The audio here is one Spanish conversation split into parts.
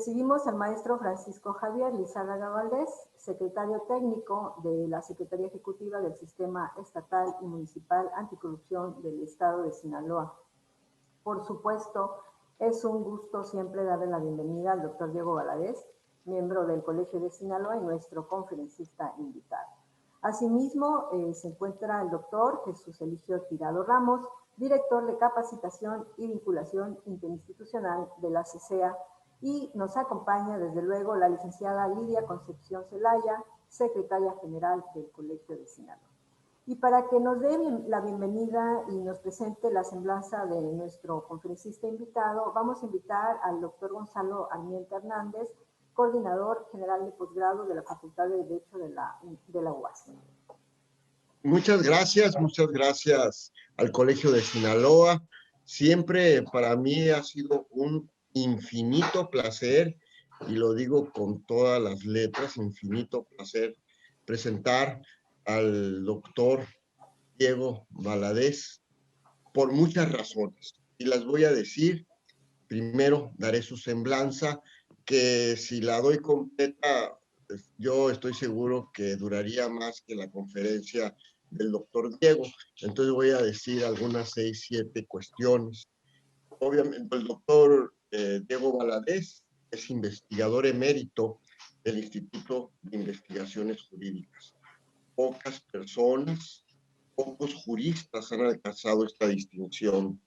Recibimos al maestro Francisco Javier Lizárraga Valdés, secretario técnico de la Secretaría Ejecutiva del Sistema Estatal y Municipal Anticorrupción del Estado de Sinaloa. Por supuesto, es un gusto siempre darle la bienvenida al doctor Diego Valadez, miembro del Colegio de Sinaloa y nuestro conferencista invitado. Asimismo, se encuentra el doctor Jesús Eligio Tirado Ramos, director de Capacitación y Vinculación Interinstitucional de la CCEA, y nos acompaña desde luego la licenciada Lidia Concepción Zelaya, secretaria general del Colegio de Sinaloa. Y para que nos dé la bienvenida y nos presente la semblanza de nuestro conferencista invitado, vamos a invitar al doctor Gonzalo Armienta Hernández, coordinador general de posgrado de la Facultad de Derecho de la UAS. Muchas gracias al Colegio de Sinaloa. Siempre para mí ha sido un infinito placer, y lo digo con todas las letras, infinito placer, presentar al doctor Diego Valadez por muchas razones. Y las voy a decir. Primero, daré su semblanza, que si la doy completa, yo estoy seguro que duraría más que la conferencia del doctor Diego. Entonces voy a decir algunas 6, 7 cuestiones. Obviamente, el doctor Diego Valadez es investigador emérito del Instituto de Investigaciones Jurídicas. Pocas personas, pocos juristas han alcanzado esta distinción.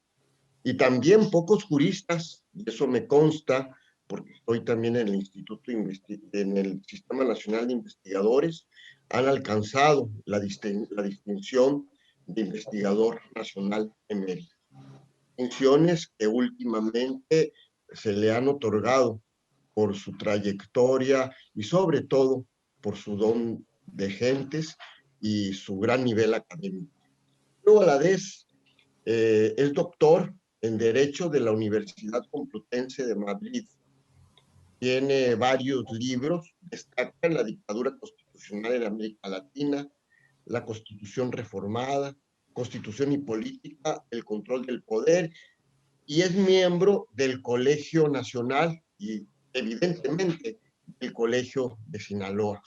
Y también pocos juristas, y eso me consta, porque estoy también en el Instituto, en el Sistema Nacional de Investigadores, han alcanzado la distinción de investigador nacional emérito. Distinciones que últimamente se le han otorgado por su trayectoria y sobre todo por su don de gentes y su gran nivel académico. Luego, a la vez, es doctor en Derecho de la Universidad Complutense de Madrid. Tiene varios libros, destacan La dictadura constitucional en América Latina, La Constitución reformada, Constitución y política, El control del poder, y es miembro del Colegio Nacional y evidentemente del Colegio de Sinaloa,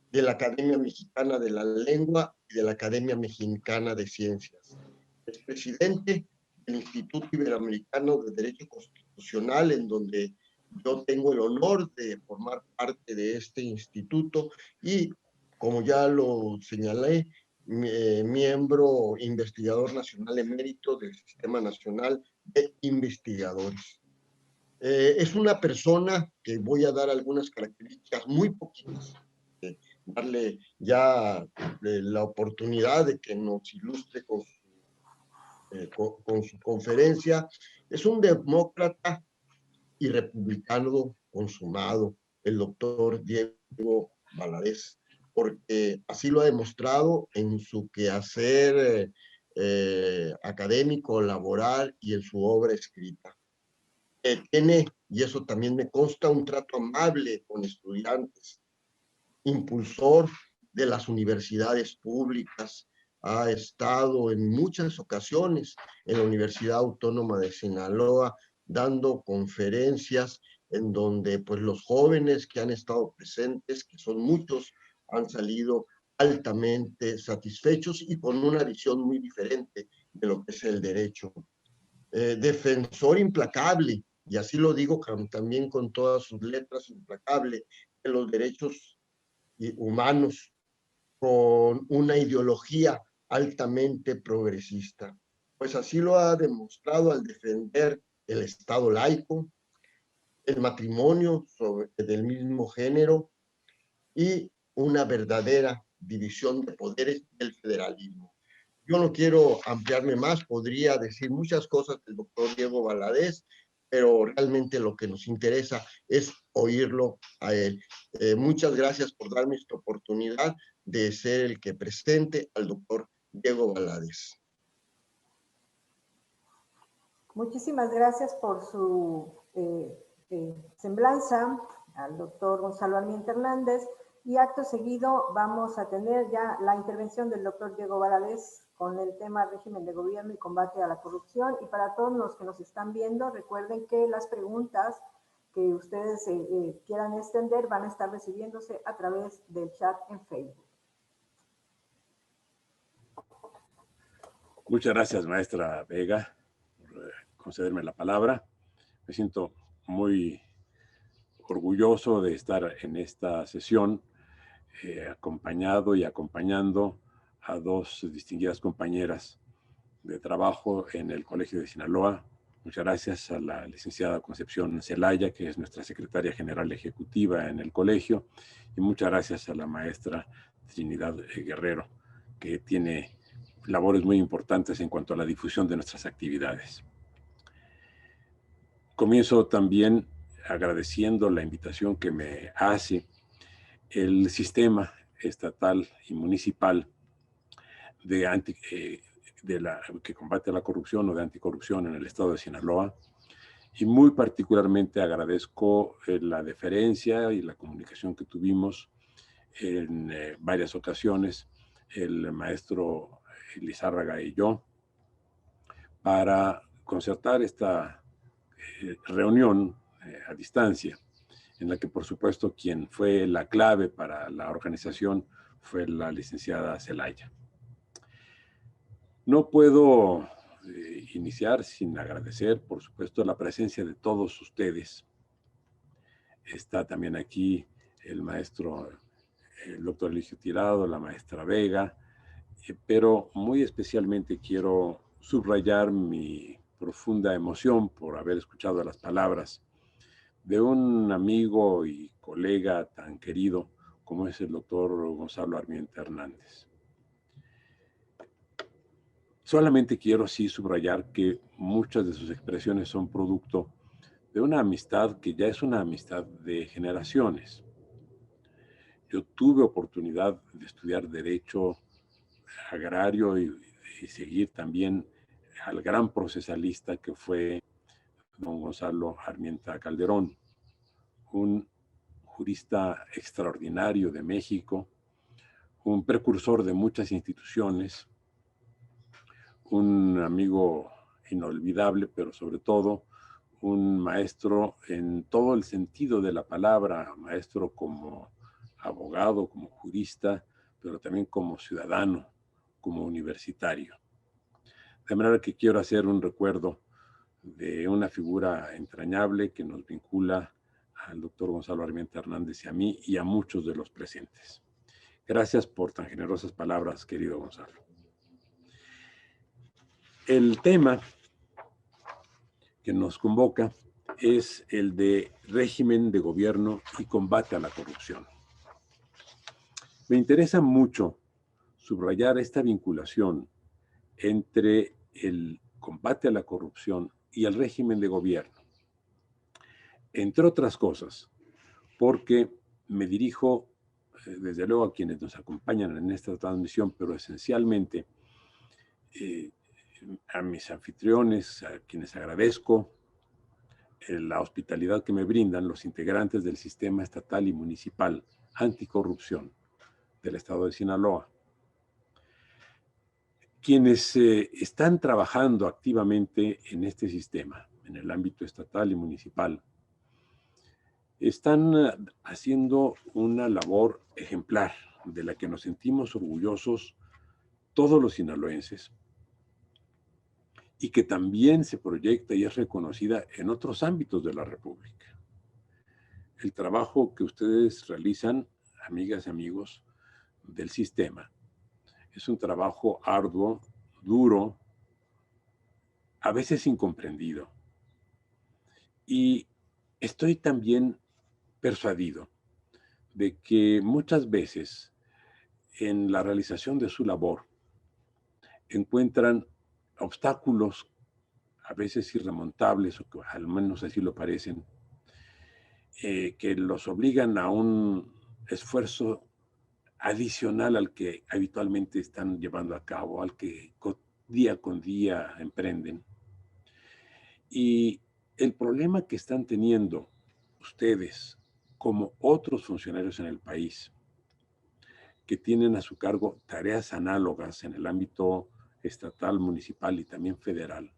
de la Academia Mexicana de la Lengua y de la Academia Mexicana de Ciencias. Es presidente del Instituto Iberoamericano de Derecho Constitucional, en donde yo tengo el honor de formar parte de este instituto, y, como ya lo señalé, miembro investigador nacional emérito del Sistema Nacional de Investigadores. Es una persona que voy a dar algunas características muy poquitas, darle ya la oportunidad de que nos ilustre con su conferencia. Es un demócrata y republicano consumado, el doctor Diego Valadez, porque así lo ha demostrado en su quehacer académico, laboral y en su obra escrita. Tiene, y eso también me consta, un trato amable con estudiantes, impulsor de las universidades públicas, ha estado en muchas ocasiones en la Universidad Autónoma de Sinaloa dando conferencias en donde pues los jóvenes que han estado presentes, que son muchos, han salido altamente satisfechos y con una visión muy diferente de lo que es el derecho. Defensor implacable, y así lo digo también con todas sus letras, implacable, de los derechos humanos, con una ideología altamente progresista. Pues así lo ha demostrado al defender el Estado laico, el matrimonio del mismo género y una verdadera división de poderes del federalismo. Yo no quiero ampliarme más, podría decir muchas cosas del doctor Diego Valadez, pero realmente lo que nos interesa es oírlo a él. Muchas gracias por darme esta oportunidad de ser el que presente al doctor Diego Valadez. Muchísimas gracias por su semblanza al doctor Gonzalo Armienta Hernández, y acto seguido vamos a tener ya la intervención del doctor Diego Valadez con el tema régimen de gobierno y combate a la corrupción. Y para todos los que nos están viendo, recuerden que las preguntas que ustedes quieran extender van a estar recibiéndose a través del chat en Facebook. Muchas gracias, maestra Vega, por concederme la palabra. Me siento muy orgulloso de estar en esta sesión, acompañado y acompañando a dos distinguidas compañeras de trabajo en el Colegio de Sinaloa. Muchas gracias a la licenciada Concepción Zelaya, que es nuestra secretaria general ejecutiva en el colegio, y muchas gracias a la maestra Trinidad Guerrero, que tiene labores muy importantes en cuanto a la difusión de nuestras actividades. Comienzo también agradeciendo la invitación que me hace el sistema estatal y municipal que combate la corrupción o de anticorrupción en el estado de Sinaloa, y muy particularmente agradezco la deferencia y la comunicación que tuvimos en varias ocasiones el maestro Lizárraga y yo para concertar esta reunión a distancia, en la que por supuesto quien fue la clave para la organización fue la licenciada Zelaya. No puedo iniciar sin agradecer, por supuesto, la presencia de todos ustedes. Está también aquí el maestro, el doctor Eligio Tirado, la maestra Vega, pero muy especialmente quiero subrayar mi profunda emoción por haber escuchado las palabras de un amigo y colega tan querido como es el doctor Gonzalo Armienta Hernández. Solamente quiero sí subrayar que muchas de sus expresiones son producto de una amistad que ya es una amistad de generaciones. Yo tuve oportunidad de estudiar Derecho Agrario y seguir también al gran procesalista que fue don Gonzalo Armienta Calderón, un jurista extraordinario de México, un precursor de muchas instituciones, un amigo inolvidable, pero sobre todo un maestro en todo el sentido de la palabra, maestro como abogado, como jurista, pero también como ciudadano, como universitario. De manera que quiero hacer un recuerdo de una figura entrañable que nos vincula al doctor Gonzalo Armienta Hernández y a mí y a muchos de los presentes. Gracias por tan generosas palabras, querido Gonzalo. El tema que nos convoca es el de régimen de gobierno y combate a la corrupción. Me interesa mucho subrayar esta vinculación entre el combate a la corrupción y el régimen de gobierno. Entre otras cosas, porque me dirijo desde luego a quienes nos acompañan en esta transmisión, pero esencialmente a mis anfitriones, a quienes agradezco la hospitalidad que me brindan los integrantes del sistema estatal y municipal anticorrupción del estado de Sinaloa, quienes están trabajando activamente en este sistema, en el ámbito estatal y municipal. Están haciendo una labor ejemplar de la que nos sentimos orgullosos todos los sinaloenses y que también se proyecta y es reconocida en otros ámbitos de la República. El trabajo que ustedes realizan, amigas y amigos del sistema, es un trabajo arduo, duro, a veces incomprendido. Y estoy también persuadido de que muchas veces en la realización de su labor encuentran obstáculos a veces irremontables, o que al menos así lo parecen, que los obligan a un esfuerzo adicional al que habitualmente están llevando a cabo, al que día con día emprenden. Y el problema que están teniendo ustedes, como otros funcionarios en el país, que tienen a su cargo tareas análogas en el ámbito estatal, municipal y también federal,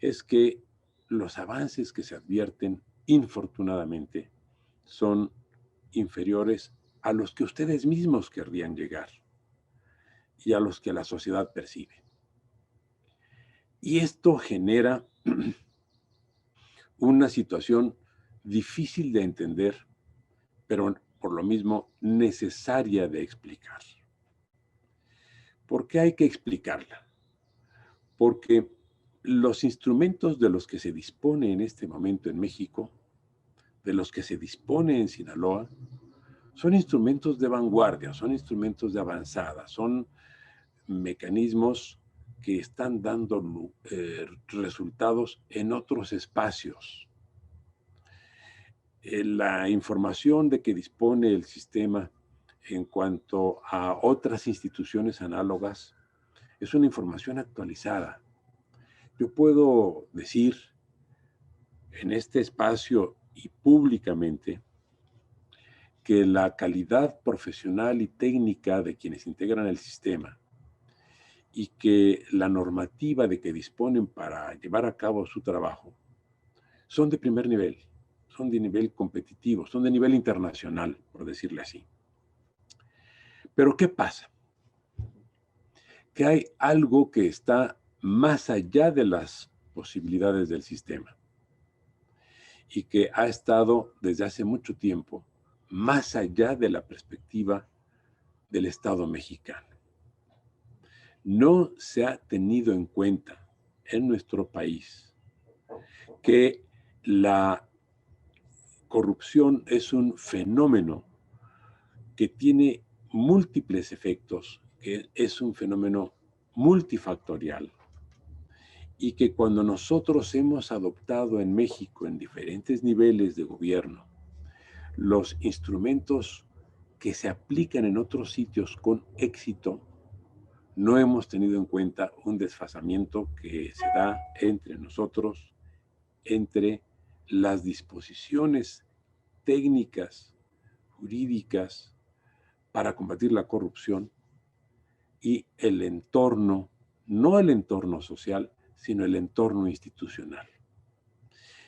es que los avances que se advierten infortunadamente, son inferiores a los que ustedes mismos querrían llegar y a los que la sociedad percibe. Y esto genera una situación difícil de entender, pero por lo mismo necesaria de explicar. ¿Por qué hay que explicarla? Porque los instrumentos de los que se dispone en este momento en México, de los que se dispone en Sinaloa, son instrumentos de vanguardia, son instrumentos de avanzada, son mecanismos que están dando resultados en otros espacios. La información de que dispone el sistema en cuanto a otras instituciones análogas es una información actualizada. Yo puedo decir en este espacio y públicamente que la calidad profesional y técnica de quienes integran el sistema y que la normativa de que disponen para llevar a cabo su trabajo son de primer nivel, son de nivel competitivo, son de nivel internacional, por decirle así. Pero ¿qué pasa? Que hay algo que está más allá de las posibilidades del sistema y que ha estado desde hace mucho tiempo más allá de la perspectiva del Estado mexicano. No se ha tenido en cuenta en nuestro país que la corrupción es un fenómeno que tiene múltiples efectos, que es un fenómeno multifactorial y que cuando nosotros hemos adoptado en México en diferentes niveles de gobierno los instrumentos que se aplican en otros sitios con éxito, no hemos tenido en cuenta un desfasamiento que se da entre nosotros, entre las disposiciones técnicas, jurídicas para combatir la corrupción y el entorno, no el entorno social, sino el entorno institucional.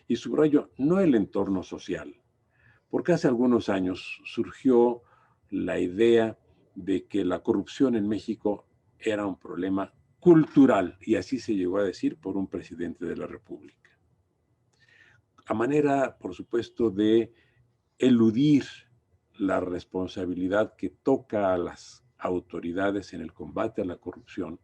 Y subrayo, no el entorno social, porque hace algunos años surgió la idea de que la corrupción en México era un problema cultural, y así se llegó a decir por un presidente de la República. A manera, por supuesto, de eludir la responsabilidad que toca a las autoridades en el combate a la corrupción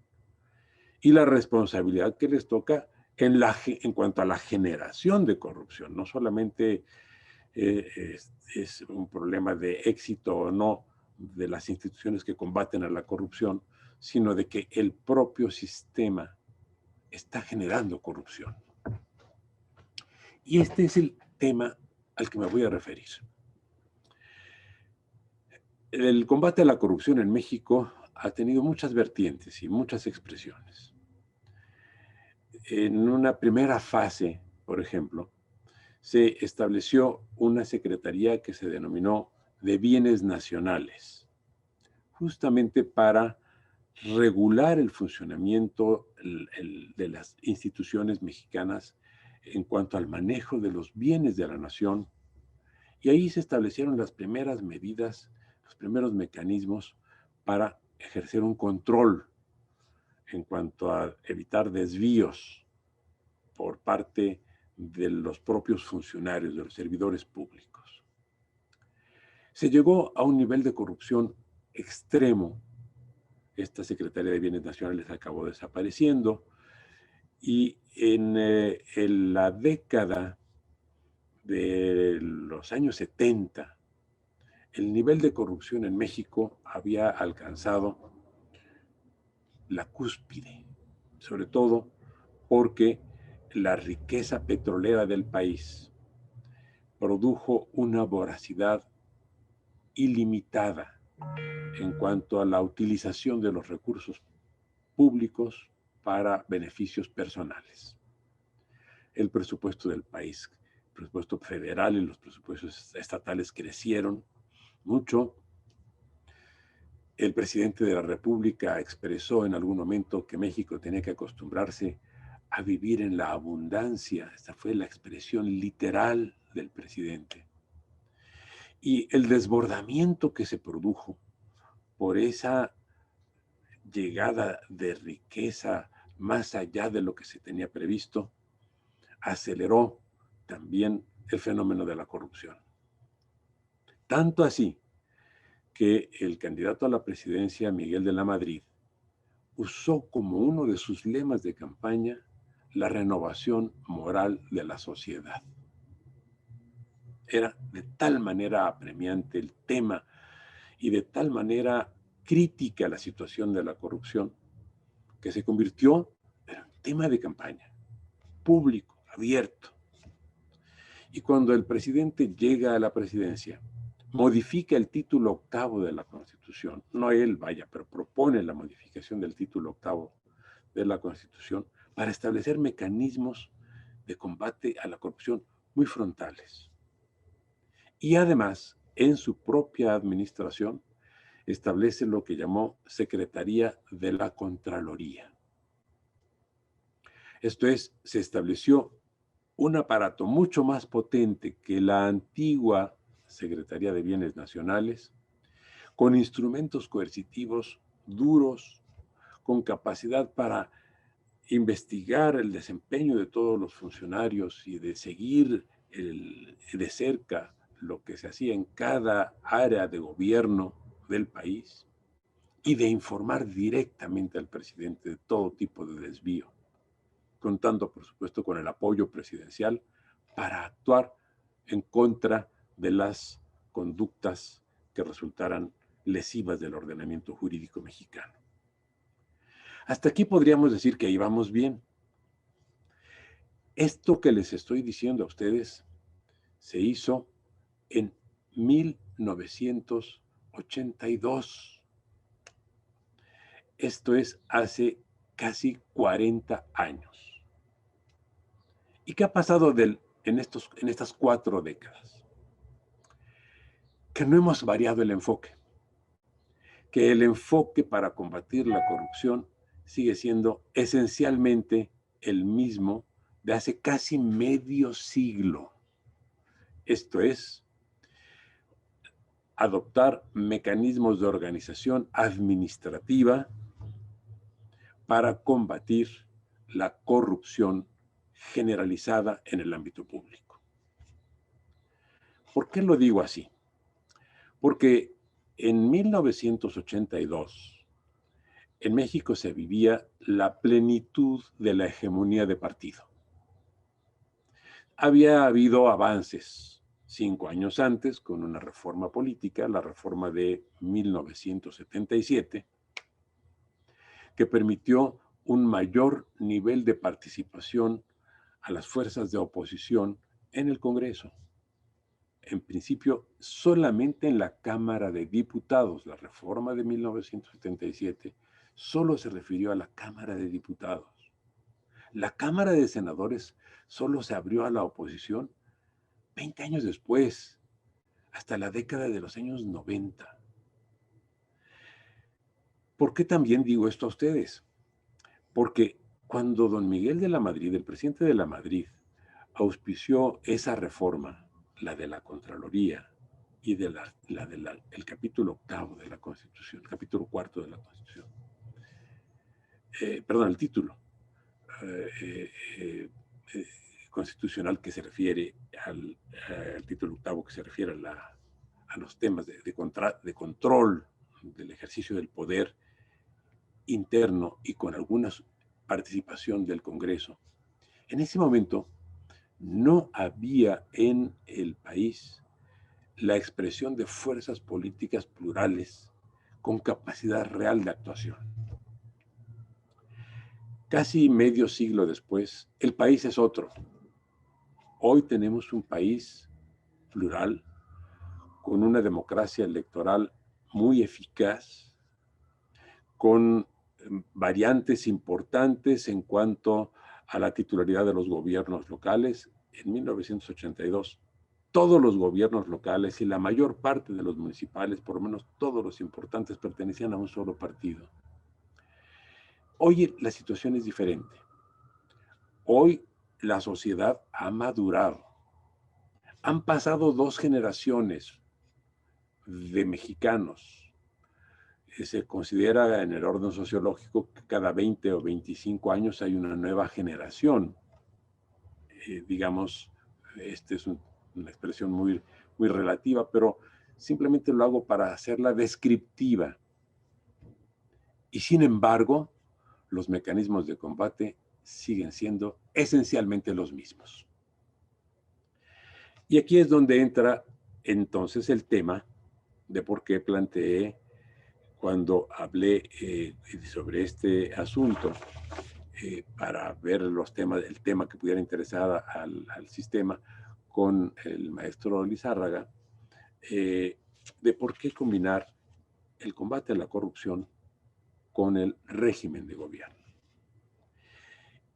y la responsabilidad que les toca en cuanto a la generación de corrupción. No solamente es un problema de éxito o no de las instituciones que combaten a la corrupción, sino de que el propio sistema está generando corrupción. Y este es el tema al que me voy a referir. El combate a la corrupción en México ha tenido muchas vertientes y muchas expresiones. En una primera fase, por ejemplo, se estableció una secretaría que se denominó de Bienes Nacionales, justamente para regular el funcionamiento de las instituciones mexicanas en cuanto al manejo de los bienes de la nación. Y ahí se establecieron las primeras medidas, los primeros mecanismos para ejercer un control en cuanto a evitar desvíos por parte de los propios funcionarios, de los servidores públicos. Se llegó a un nivel de corrupción extremo. Esta Secretaría de Bienes Nacionales acabó desapareciendo y en la década de los años 70, el nivel de corrupción en México había alcanzado la cúspide, sobre todo porque la riqueza petrolera del país produjo una voracidad ilimitada en cuanto a la utilización de los recursos públicos para beneficios personales. El presupuesto del país, el presupuesto federal y los presupuestos estatales crecieron mucho. El presidente de la República expresó en algún momento que México tenía que acostumbrarse a vivir en la abundancia. Esta fue la expresión literal del presidente. Y el desbordamiento que se produjo por esa llegada de riqueza más allá de lo que se tenía previsto, aceleró también el fenómeno de la corrupción. Tanto así que el candidato a la presidencia, Miguel de la Madrid, usó como uno de sus lemas de campaña la renovación moral de la sociedad. Era de tal manera apremiante el tema y de tal manera crítica la situación de la corrupción que se convirtió en tema de campaña, público, abierto. Y cuando el presidente llega a la presidencia, modifica el título octavo de la Constitución, no él, vaya, pero propone la modificación del título octavo de la Constitución para establecer mecanismos de combate a la corrupción muy frontales. Y además, en su propia administración, establece lo que llamó Secretaría de la Contraloría. Esto es, se estableció un aparato mucho más potente que la antigua Secretaría de Bienes Nacionales, con instrumentos coercitivos duros, con capacidad para investigar el desempeño de todos los funcionarios y de seguir de cerca lo que se hacía en cada área de gobierno del país y de informar directamente al presidente de todo tipo de desvío, contando, por supuesto, con el apoyo presidencial para actuar en contra de las conductas que resultaran lesivas del ordenamiento jurídico mexicano. Hasta aquí podríamos decir que íbamos bien. Esto que les estoy diciendo a ustedes se hizo en 1982. Esto es hace casi 40 años. ¿Y qué ha pasado en estas 4 décadas? Que no hemos variado el enfoque. Que el enfoque para combatir la corrupción sigue siendo esencialmente el mismo de hace casi medio siglo. Esto es, adoptar mecanismos de organización administrativa para combatir la corrupción generalizada en el ámbito público. ¿Por qué lo digo así? Porque en 1982 en México se vivía la plenitud de la hegemonía de partido. Había habido avances 5 años antes con una reforma política, la reforma de 1977, que permitió un mayor nivel de participación a las fuerzas de oposición en el Congreso. En principio, solamente en la Cámara de Diputados. La reforma de 1977 solo se refirió a la Cámara de Diputados. La Cámara de Senadores solo se abrió a la oposición 20 años después, hasta la década de los años 90. ¿Por qué también digo esto a ustedes? Porque cuando don Miguel de la Madrid, el presidente de la Madrid, auspició esa reforma, la de la Contraloría y de el capítulo octavo de la Constitución, el capítulo cuarto de la Constitución, el título constitucional que se refiere al título octavo que se refiere a los temas de control del ejercicio del poder interno y con alguna participación del Congreso. En ese momento no había en el país la expresión de fuerzas políticas plurales con capacidad real de actuación. Casi medio siglo después, el país es otro. Hoy tenemos un país plural, con una democracia electoral muy eficaz, con variantes importantes en cuanto a la titularidad de los gobiernos locales. En 1982, todos los gobiernos locales y la mayor parte de los municipales, por lo menos todos los importantes, pertenecían a un solo partido. Hoy la situación es diferente. Hoy la sociedad ha madurado, Han pasado 2 generaciones de mexicanos. Se considera en el orden sociológico que cada 20 o 25 años hay una nueva generación. Digamos, esta es una expresión muy, muy relativa, pero simplemente lo hago para hacerla descriptiva. Y sin embargo, los mecanismos de combate siguen siendo esencialmente los mismos. Y aquí es donde entra entonces el tema de por qué planteé, cuando hablé sobre este asunto, para ver el tema que pudiera interesar al sistema con el maestro Lizárraga, de por qué combinar el combate a la corrupción con el régimen de gobierno.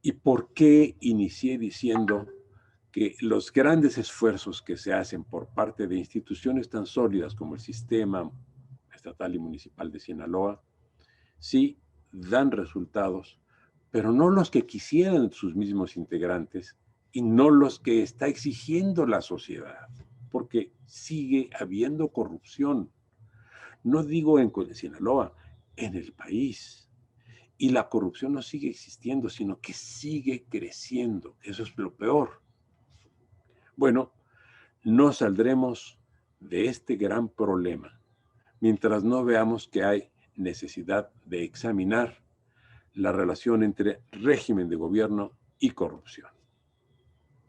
¿Y por qué inicié diciendo que los grandes esfuerzos que se hacen por parte de instituciones tan sólidas como el Sistema Estatal y Municipal de Sinaloa sí dan resultados, pero no los que quisieran sus mismos integrantes y no los que está exigiendo la sociedad, porque sigue habiendo corrupción? No digo en Sinaloa, en el país. Y la corrupción no sigue existiendo, sino que sigue creciendo. Eso es lo peor. Bueno, no saldremos de este gran problema mientras no veamos que hay necesidad de examinar la relación entre régimen de gobierno y corrupción.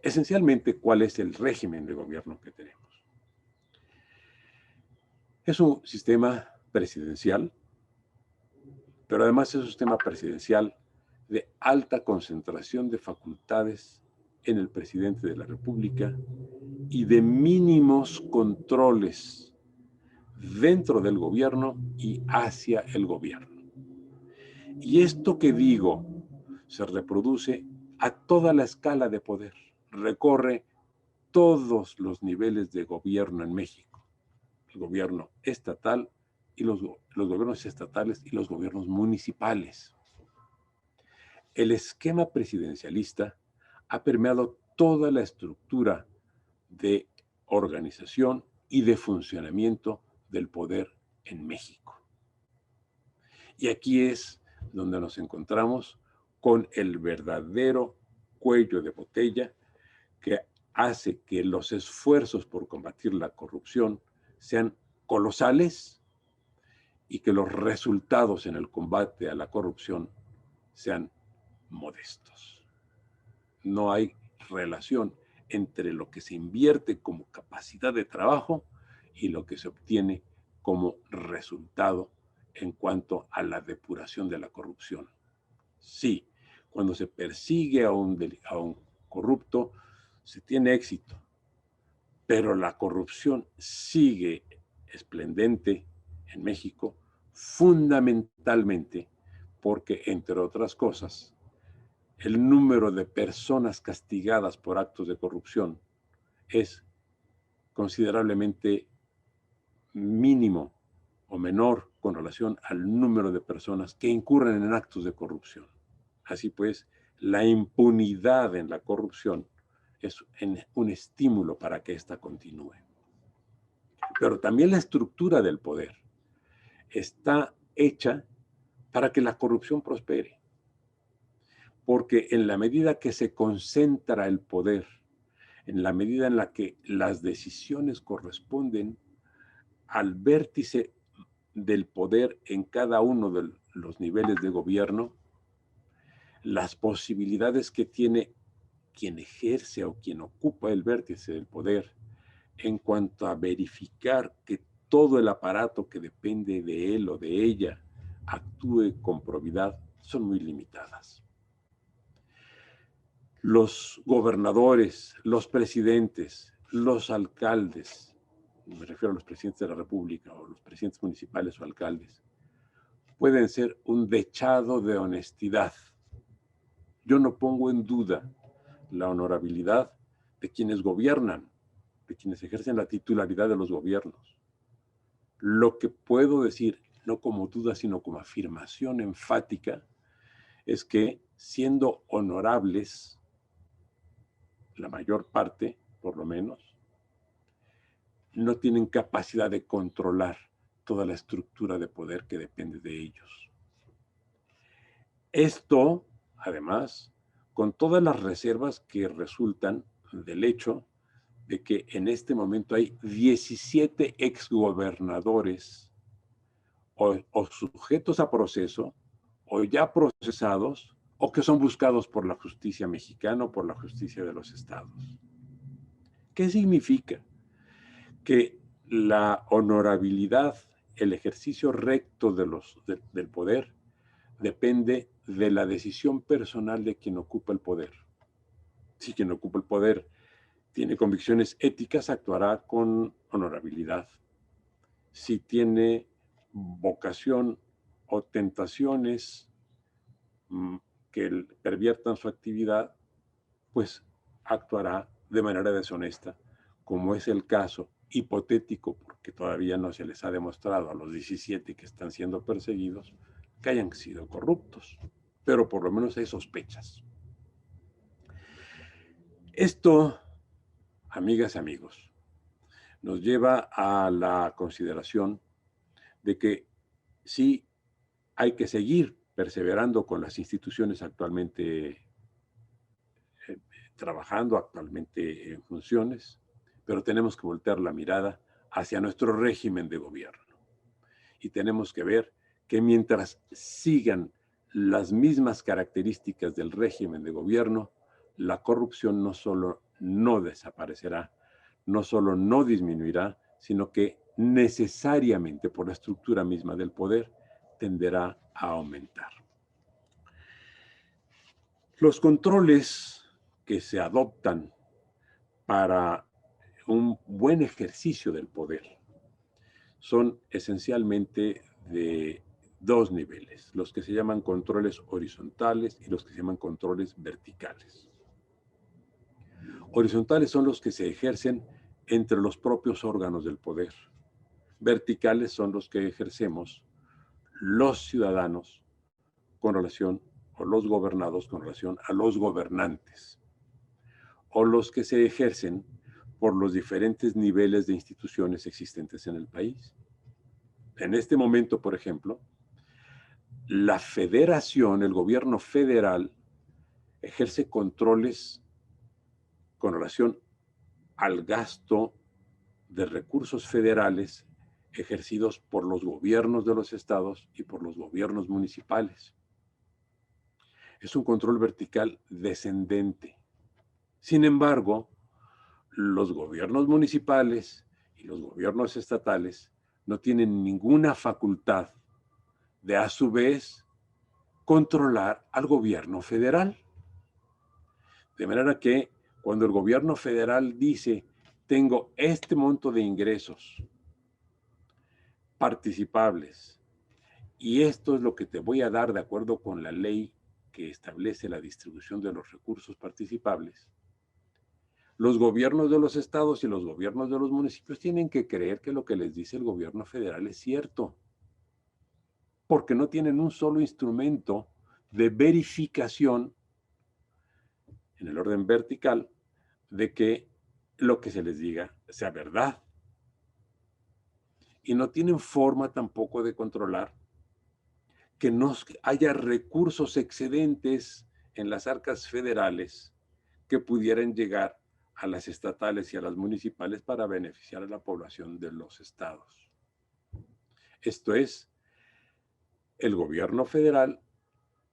Esencialmente, ¿cuál es el régimen de gobierno que tenemos? Es un sistema presidencial, pero además es un sistema presidencial de alta concentración de facultades en el presidente de la República y de mínimos controles dentro del gobierno y hacia el gobierno. Y esto que digo se reproduce a toda la escala de poder, recorre todos los niveles de gobierno en México, el gobierno estatal y los gobiernos estatales y los gobiernos municipales. El esquema presidencialista ha permeado toda la estructura de organización y de funcionamiento del poder en México. Y aquí es donde nos encontramos con el verdadero cuello de botella que hace que los esfuerzos por combatir la corrupción sean colosales y que los resultados en el combate a la corrupción sean modestos. No hay relación entre lo que se invierte como capacidad de trabajo y lo que se obtiene como resultado en cuanto a la depuración de la corrupción. Sí, cuando se persigue a un corrupto, se tiene éxito, pero la corrupción sigue esplendente en México, fundamentalmente porque, entre otras cosas, el número de personas castigadas por actos de corrupción es considerablemente mínimo o menor con relación al número de personas que incurren en actos de corrupción. Así pues, la impunidad en la corrupción es un estímulo para que ésta continúe. Pero también la estructura del poder está hecha para que la corrupción prospere. Porque en la medida que se concentra el poder, en la medida en la que las decisiones corresponden al vértice del poder en cada uno de los niveles de gobierno, las posibilidades que tiene quien ejerce o quien ocupa el vértice del poder en cuanto a verificar que todo el aparato que depende de él o de ella actúe con probidad son muy limitadas. Los gobernadores, los presidentes, los alcaldes, me refiero a los presidentes de la República o los presidentes municipales o alcaldes, pueden ser un dechado de honestidad. Yo no pongo en duda la honorabilidad de quienes gobiernan, de quienes ejercen la titularidad de los gobiernos. Lo que puedo decir, no como duda, sino como afirmación enfática, es que siendo honorables, la mayor parte, por lo menos, no tienen capacidad de controlar toda la estructura de poder que depende de ellos. Esto, además, con todas las reservas que resultan del hecho de que en este momento hay 17 exgobernadores o sujetos a proceso, o ya procesados, o que son buscados por la justicia mexicana o por la justicia de los estados. ¿Qué significa? Que la honorabilidad, el ejercicio recto del poder, depende de la decisión personal de quien ocupa el poder. Si quien ocupa el poder tiene convicciones éticas, actuará con honorabilidad. Si tiene vocación o tentaciones que perviertan su actividad, pues actuará de manera deshonesta, como es el caso hipotético, porque todavía no se les ha demostrado a los 17 que están siendo perseguidos que hayan sido corruptos, pero por lo menos hay sospechas. Esto, amigas y amigos, nos lleva a la consideración de que sí hay que seguir perseverando con las instituciones actualmente trabajando, actualmente en funciones, pero tenemos que voltear la mirada hacia nuestro régimen de gobierno. Y tenemos que ver que mientras sigan las mismas características del régimen de gobierno, la corrupción no solo no desaparecerá, no solo no disminuirá, sino que necesariamente por la estructura misma del poder tenderá a aumentar. Los controles que se adoptan para un buen ejercicio del poder son esencialmente de dos niveles, los que se llaman controles horizontales y los que se llaman controles verticales. Horizontales son los que se ejercen entre los propios órganos del poder. Verticales son los que ejercemos los ciudadanos con relación, o los gobernados con relación a los gobernantes, o los que se ejercen por los diferentes niveles de instituciones existentes en el país. En este momento, por ejemplo, la federación, el gobierno federal, ejerce controles con relación al gasto de recursos federales ejercidos por los gobiernos de los estados y por los gobiernos municipales. Es un control vertical descendente. Sin embargo, los gobiernos municipales y los gobiernos estatales no tienen ninguna facultad de, a su vez, controlar al gobierno federal. De manera que cuando el gobierno federal dice, tengo este monto de ingresos participables y esto es lo que te voy a dar de acuerdo con la ley que establece la distribución de los recursos participables, los gobiernos de los estados y los gobiernos de los municipios tienen que creer que lo que les dice el gobierno federal es cierto, porque no tienen un solo instrumento de verificación en el orden vertical de que lo que se les diga sea verdad. Y no tienen forma tampoco de controlar que no haya recursos excedentes en las arcas federales que pudieran llegar a las estatales y a las municipales para beneficiar a la población de los estados. Esto es, el gobierno federal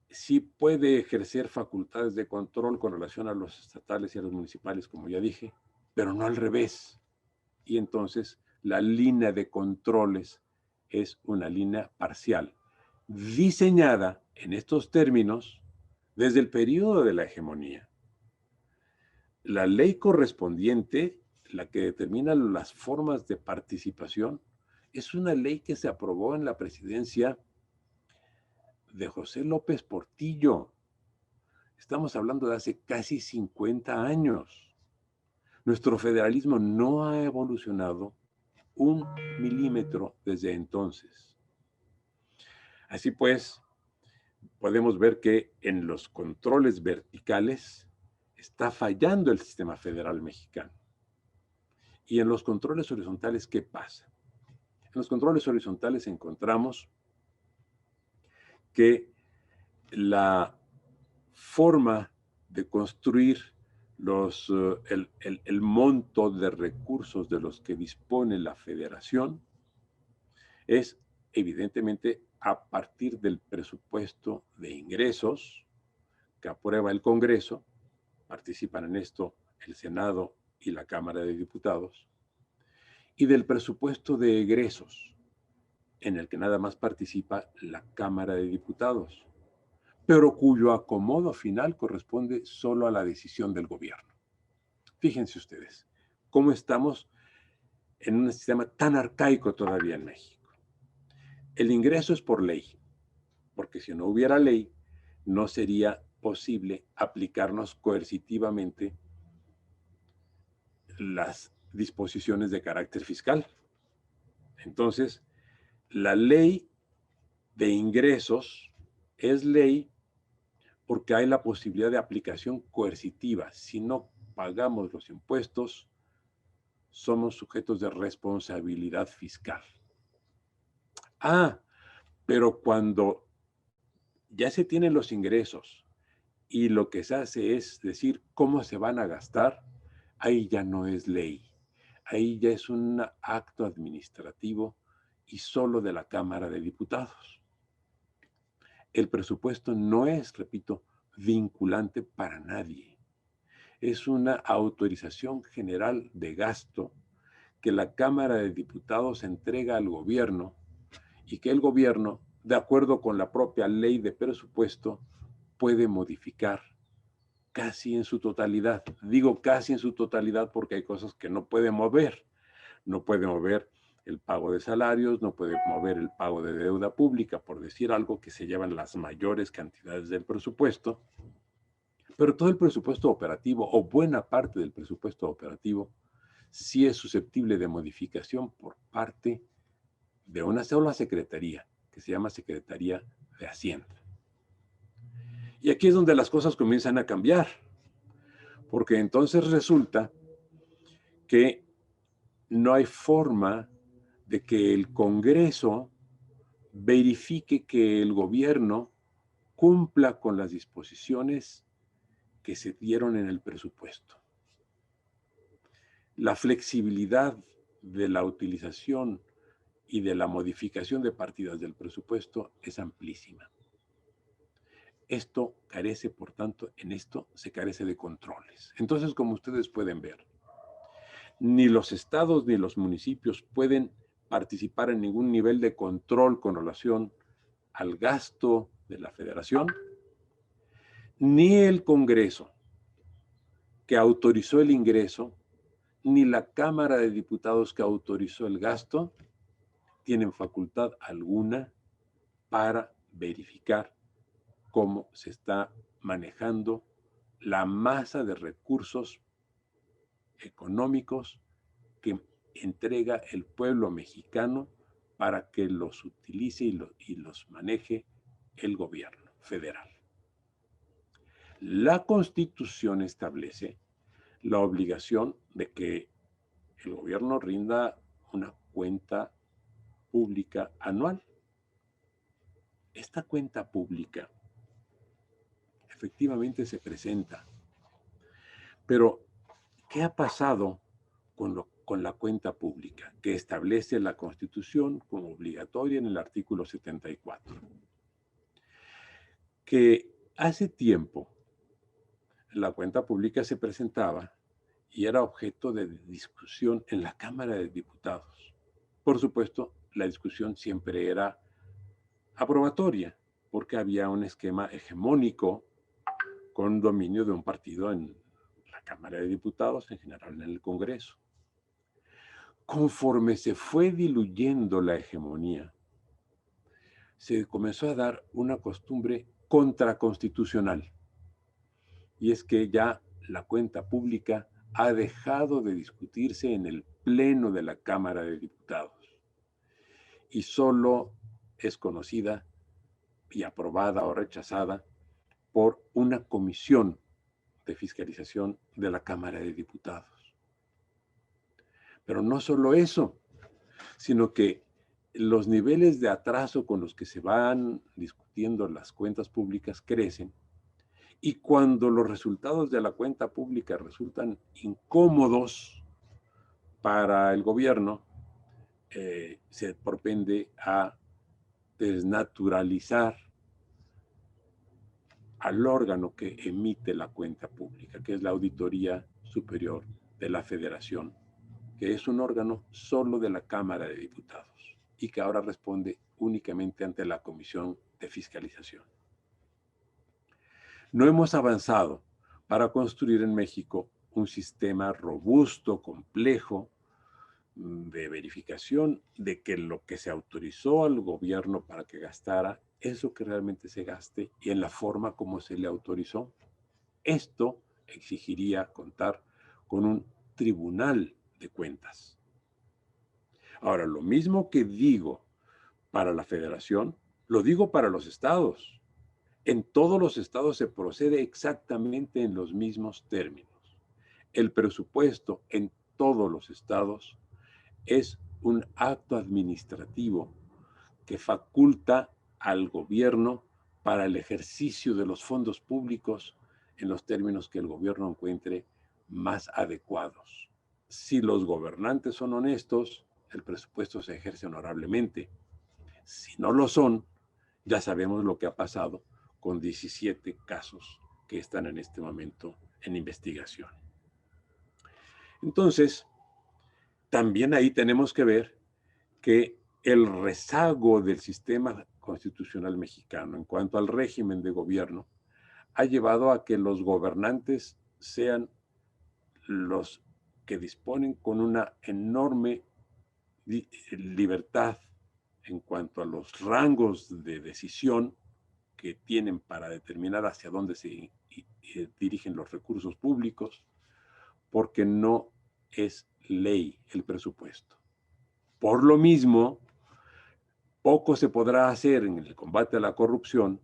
sí puede ejercer facultades de control con relación a los estatales y a los municipales, como ya dije, pero no al revés. Y entonces la línea de controles es una línea parcial, diseñada en estos términos desde el periodo de la hegemonía. La ley correspondiente, la que determina las formas de participación, es una ley que se aprobó en la presidencia de José López Portillo. Estamos hablando de hace casi 50 años. Nuestro federalismo no ha evolucionado un milímetro desde entonces. Así pues, podemos ver que en los controles verticales está fallando el sistema federal mexicano. Y en los controles horizontales, ¿qué pasa? En los controles horizontales encontramos que la forma de construir el monto de recursos de los que dispone la federación es evidentemente a partir del presupuesto de ingresos que aprueba el Congreso, participan en esto el Senado y la Cámara de Diputados, y del presupuesto de egresos, en el que nada más participa la Cámara de Diputados, pero cuyo acomodo final corresponde solo a la decisión del gobierno. Fíjense ustedes cómo estamos en un sistema tan arcaico todavía en México. El ingreso es por ley, porque si no hubiera ley, no sería posible aplicarnos coercitivamente las disposiciones de carácter fiscal. Entonces, la ley de ingresos es ley porque hay la posibilidad de aplicación coercitiva. Si no pagamos los impuestos, somos sujetos de responsabilidad fiscal. Pero cuando ya se tienen los ingresos y lo que se hace es decir cómo se van a gastar, ahí ya no es ley. Ahí ya es un acto administrativo y solo de la Cámara de Diputados. El presupuesto no es, repito, vinculante para nadie. Es una autorización general de gasto que la Cámara de Diputados entrega al gobierno y que el gobierno, de acuerdo con la propia ley de presupuesto, puede modificar casi en su totalidad. Digo casi en su totalidad porque hay cosas que no puede mover. No puede mover el pago de salarios, no puede mover el pago de deuda pública, por decir algo, que se llevan las mayores cantidades del presupuesto. Pero todo el presupuesto operativo, o buena parte del presupuesto operativo, sí es susceptible de modificación por parte de una sola secretaría, que se llama Secretaría de Hacienda. Y aquí es donde las cosas comienzan a cambiar, porque entonces resulta que no hay forma de que el Congreso verifique que el gobierno cumpla con las disposiciones que se dieron en el presupuesto. La flexibilidad de la utilización y de la modificación de partidas del presupuesto es amplísima. Esto carece, por tanto, en esto se carece de controles. Entonces, como ustedes pueden ver, ni los estados ni los municipios pueden participar en ningún nivel de control con relación al gasto de la federación, ni el Congreso, que autorizó el ingreso, ni la Cámara de Diputados, que autorizó el gasto, tienen facultad alguna para verificar cómo se está manejando la masa de recursos económicos que entrega el pueblo mexicano para que los utilice y los maneje el gobierno federal. La Constitución establece la obligación de que el gobierno rinda una cuenta pública anual. Esta cuenta pública efectivamente se presenta, pero ¿qué ha pasado con la cuenta pública que establece la Constitución como obligatoria en el artículo 74? Que hace tiempo la cuenta pública se presentaba y era objeto de discusión en la Cámara de Diputados. Por supuesto, la discusión siempre era aprobatoria, porque había un esquema hegemónico con dominio de un partido en la Cámara de Diputados, en general en el Congreso. Conforme se fue diluyendo la hegemonía, se comenzó a dar una costumbre contraconstitucional, y es que ya la cuenta pública ha dejado de discutirse en el Pleno de la Cámara de Diputados y solo es conocida y aprobada o rechazada por una comisión de fiscalización de la Cámara de Diputados. Pero no solo eso, sino que los niveles de atraso con los que se van discutiendo las cuentas públicas crecen, y cuando los resultados de la cuenta pública resultan incómodos para el gobierno, se propende a desnaturalizar al órgano que emite la cuenta pública, que es la Auditoría Superior de la Federación, que es un órgano solo de la Cámara de Diputados y que ahora responde únicamente ante la Comisión de Fiscalización. No hemos avanzado para construir en México un sistema robusto, complejo, de verificación de que lo que se autorizó al gobierno para que gastara es lo que realmente se gaste y en la forma como se le autorizó. Esto exigiría contar con un tribunal de cuentas. Ahora, lo mismo que digo para la federación, lo digo para los estados. En todos los estados se procede exactamente en los mismos términos. El presupuesto en todos los estados es un acto administrativo que faculta al gobierno para el ejercicio de los fondos públicos en los términos que el gobierno encuentre más adecuados. Si los gobernantes son honestos, el presupuesto se ejerce honorablemente. Si no lo son, ya sabemos lo que ha pasado con 17 casos que están en este momento en investigación. Entonces, también ahí tenemos que ver que el rezago del sistema constitucional mexicano en cuanto al régimen de gobierno ha llevado a que los gobernantes sean los que disponen con una enorme libertad en cuanto a los rangos de decisión que tienen para determinar hacia dónde se dirigen los recursos públicos, porque no es ley el presupuesto. Por lo mismo, poco se podrá hacer en el combate a la corrupción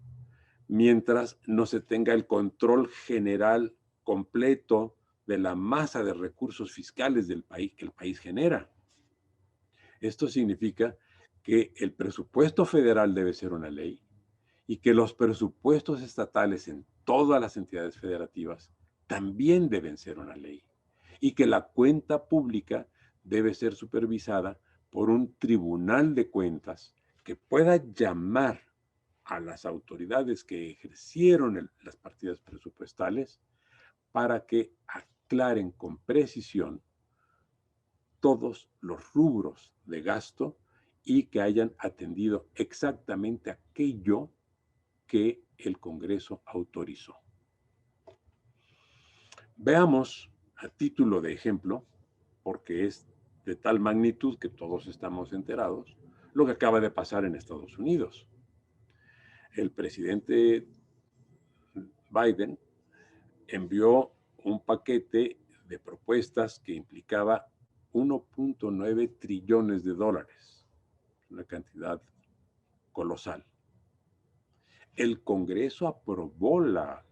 mientras no se tenga el control general completo de la masa de recursos fiscales del país que el país genera. Esto significa que el presupuesto federal debe ser una ley y que los presupuestos estatales en todas las entidades federativas también deben ser una ley y que la cuenta pública debe ser supervisada por un tribunal de cuentas que pueda llamar a las autoridades que ejercieron las partidas presupuestales para que aclaren con precisión todos los rubros de gasto y que hayan atendido exactamente aquello que el Congreso autorizó. Veamos a título de ejemplo, porque es de tal magnitud que todos estamos enterados, lo que acaba de pasar en Estados Unidos. El presidente Biden envió un paquete de propuestas que implicaba 1.9 trillones de dólares, una cantidad colosal. El Congreso aprobó la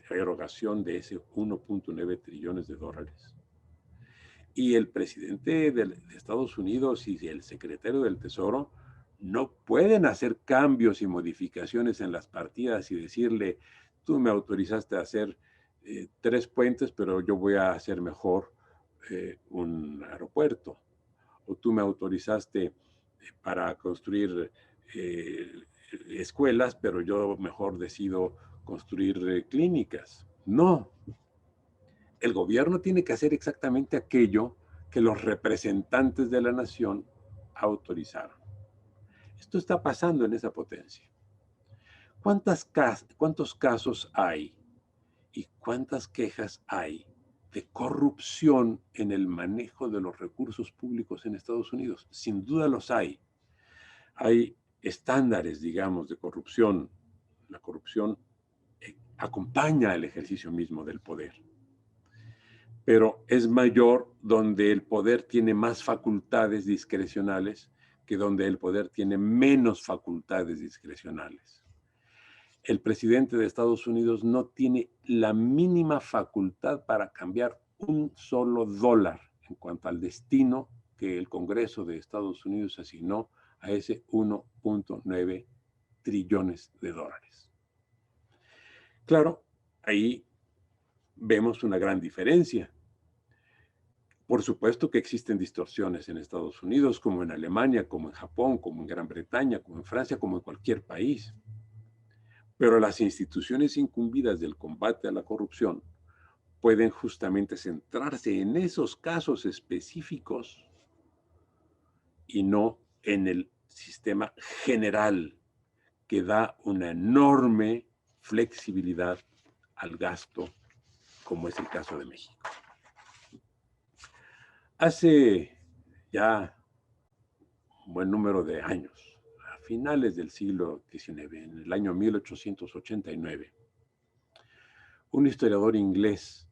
erogación de ese 1.9 trillones de dólares. Y el presidente de Estados Unidos y el secretario del Tesoro no pueden hacer cambios y modificaciones en las partidas y decirle, tú me autorizaste a hacer 3 puentes, pero yo voy a hacer mejor un aeropuerto. O tú me autorizaste para construir escuelas, pero yo mejor decido construir clínicas. No. El gobierno tiene que hacer exactamente aquello que los representantes de la nación autorizaron. Esto está pasando en esa potencia. ¿Cuántos casos hay y cuántas quejas hay de corrupción en el manejo de los recursos públicos en Estados Unidos? Sin duda los hay. Hay estándares, digamos, de corrupción. La corrupción acompaña el ejercicio mismo del poder. Pero es mayor donde el poder tiene más facultades discrecionales que donde el poder tiene menos facultades discrecionales. El presidente de Estados Unidos no tiene la mínima facultad para cambiar un solo dólar en cuanto al destino que el Congreso de Estados Unidos asignó a ese 1.9 trillones de dólares. Claro, ahí vemos una gran diferencia. Por supuesto que existen distorsiones en Estados Unidos, como en Alemania, como en Japón, como en Gran Bretaña, como en Francia, como en cualquier país. Pero las instituciones incumbidas del combate a la corrupción pueden justamente centrarse en esos casos específicos y no en el sistema general que da una enorme flexibilidad al gasto, como es el caso de México. Hace ya un buen número de años, a finales del siglo XIX, en el año 1889, un historiador inglés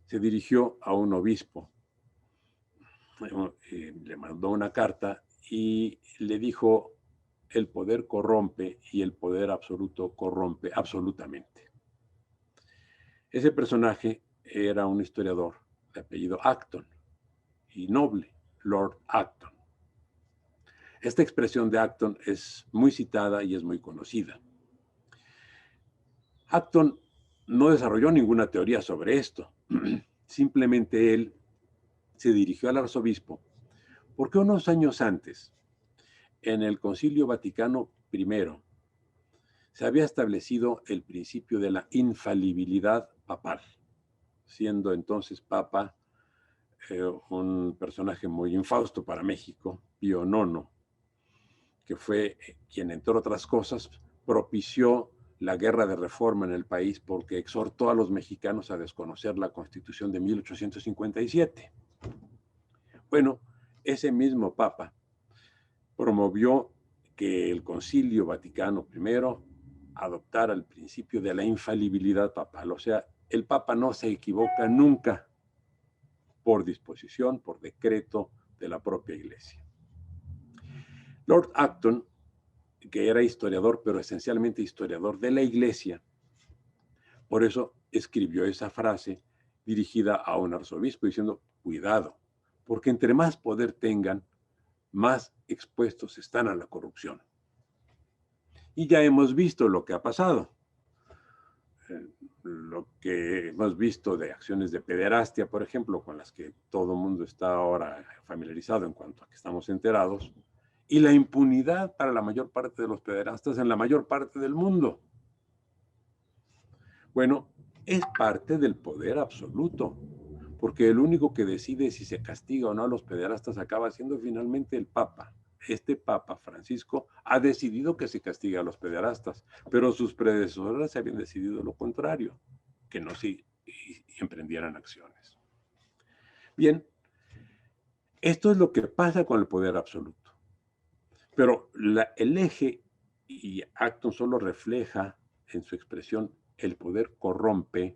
se dirigió a un obispo, le mandó una carta y le dijo: el poder corrompe y el poder absoluto corrompe absolutamente. Ese personaje era un historiador de apellido Acton, y noble, Lord Acton. Esta expresión de Acton es muy citada y es muy conocida. Acton no desarrolló ninguna teoría sobre esto. Simplemente él se dirigió al arzobispo porque unos años antes, en el Concilio Vaticano I, se había establecido el principio de la infalibilidad papal, siendo entonces papa un personaje muy infausto para México, Pío IX, que fue quien, entre otras cosas, propició la guerra de reforma en el país porque exhortó a los mexicanos a desconocer la Constitución de 1857. Bueno, ese mismo papa promovió que el Concilio Vaticano I adoptara el principio de la infalibilidad papal, o sea, el papa no se equivoca nunca por disposición, por decreto de la propia Iglesia. Lord Acton, que era historiador, pero esencialmente historiador de la Iglesia, por eso escribió esa frase dirigida a un arzobispo diciendo: cuidado, porque entre más poder tengan, más expuestos están a la corrupción. Y ya hemos visto lo que ha pasado. Lo que hemos visto de acciones de pederastia, por ejemplo, con las que todo el mundo está ahora familiarizado en cuanto a que estamos enterados, y la impunidad para la mayor parte de los pederastas en la mayor parte del mundo. Bueno, es parte del poder absoluto, porque el único que decide si se castiga o no a los pederastas acaba siendo finalmente el Papa. Este Papa Francisco ha decidido que se castiga a los pederastas, pero sus predecesores habían decidido lo contrario, que no se emprendieran acciones. Bien, esto es lo que pasa con el poder absoluto. Pero el eje, y Acton solo refleja en su expresión el poder corrompe,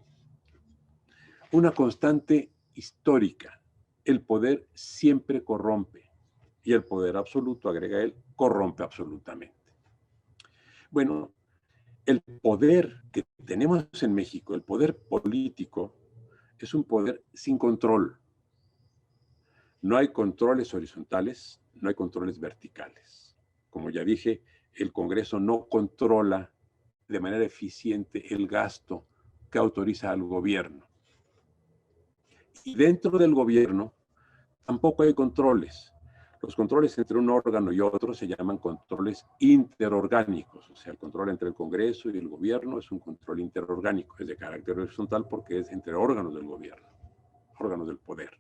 una constante histórica. El poder siempre corrompe y el poder absoluto, agrega él, corrompe absolutamente. Bueno, el poder que tenemos en México, el poder político, es un poder sin control. No hay controles horizontales, no hay controles verticales. Como ya dije, el Congreso no controla de manera eficiente el gasto que autoriza al gobierno. Y dentro del gobierno tampoco hay controles. Los controles entre un órgano y otro se llaman controles interorgánicos. O sea, el control entre el Congreso y el gobierno es un control interorgánico. Es de carácter horizontal porque es entre órganos del gobierno, órganos del poder.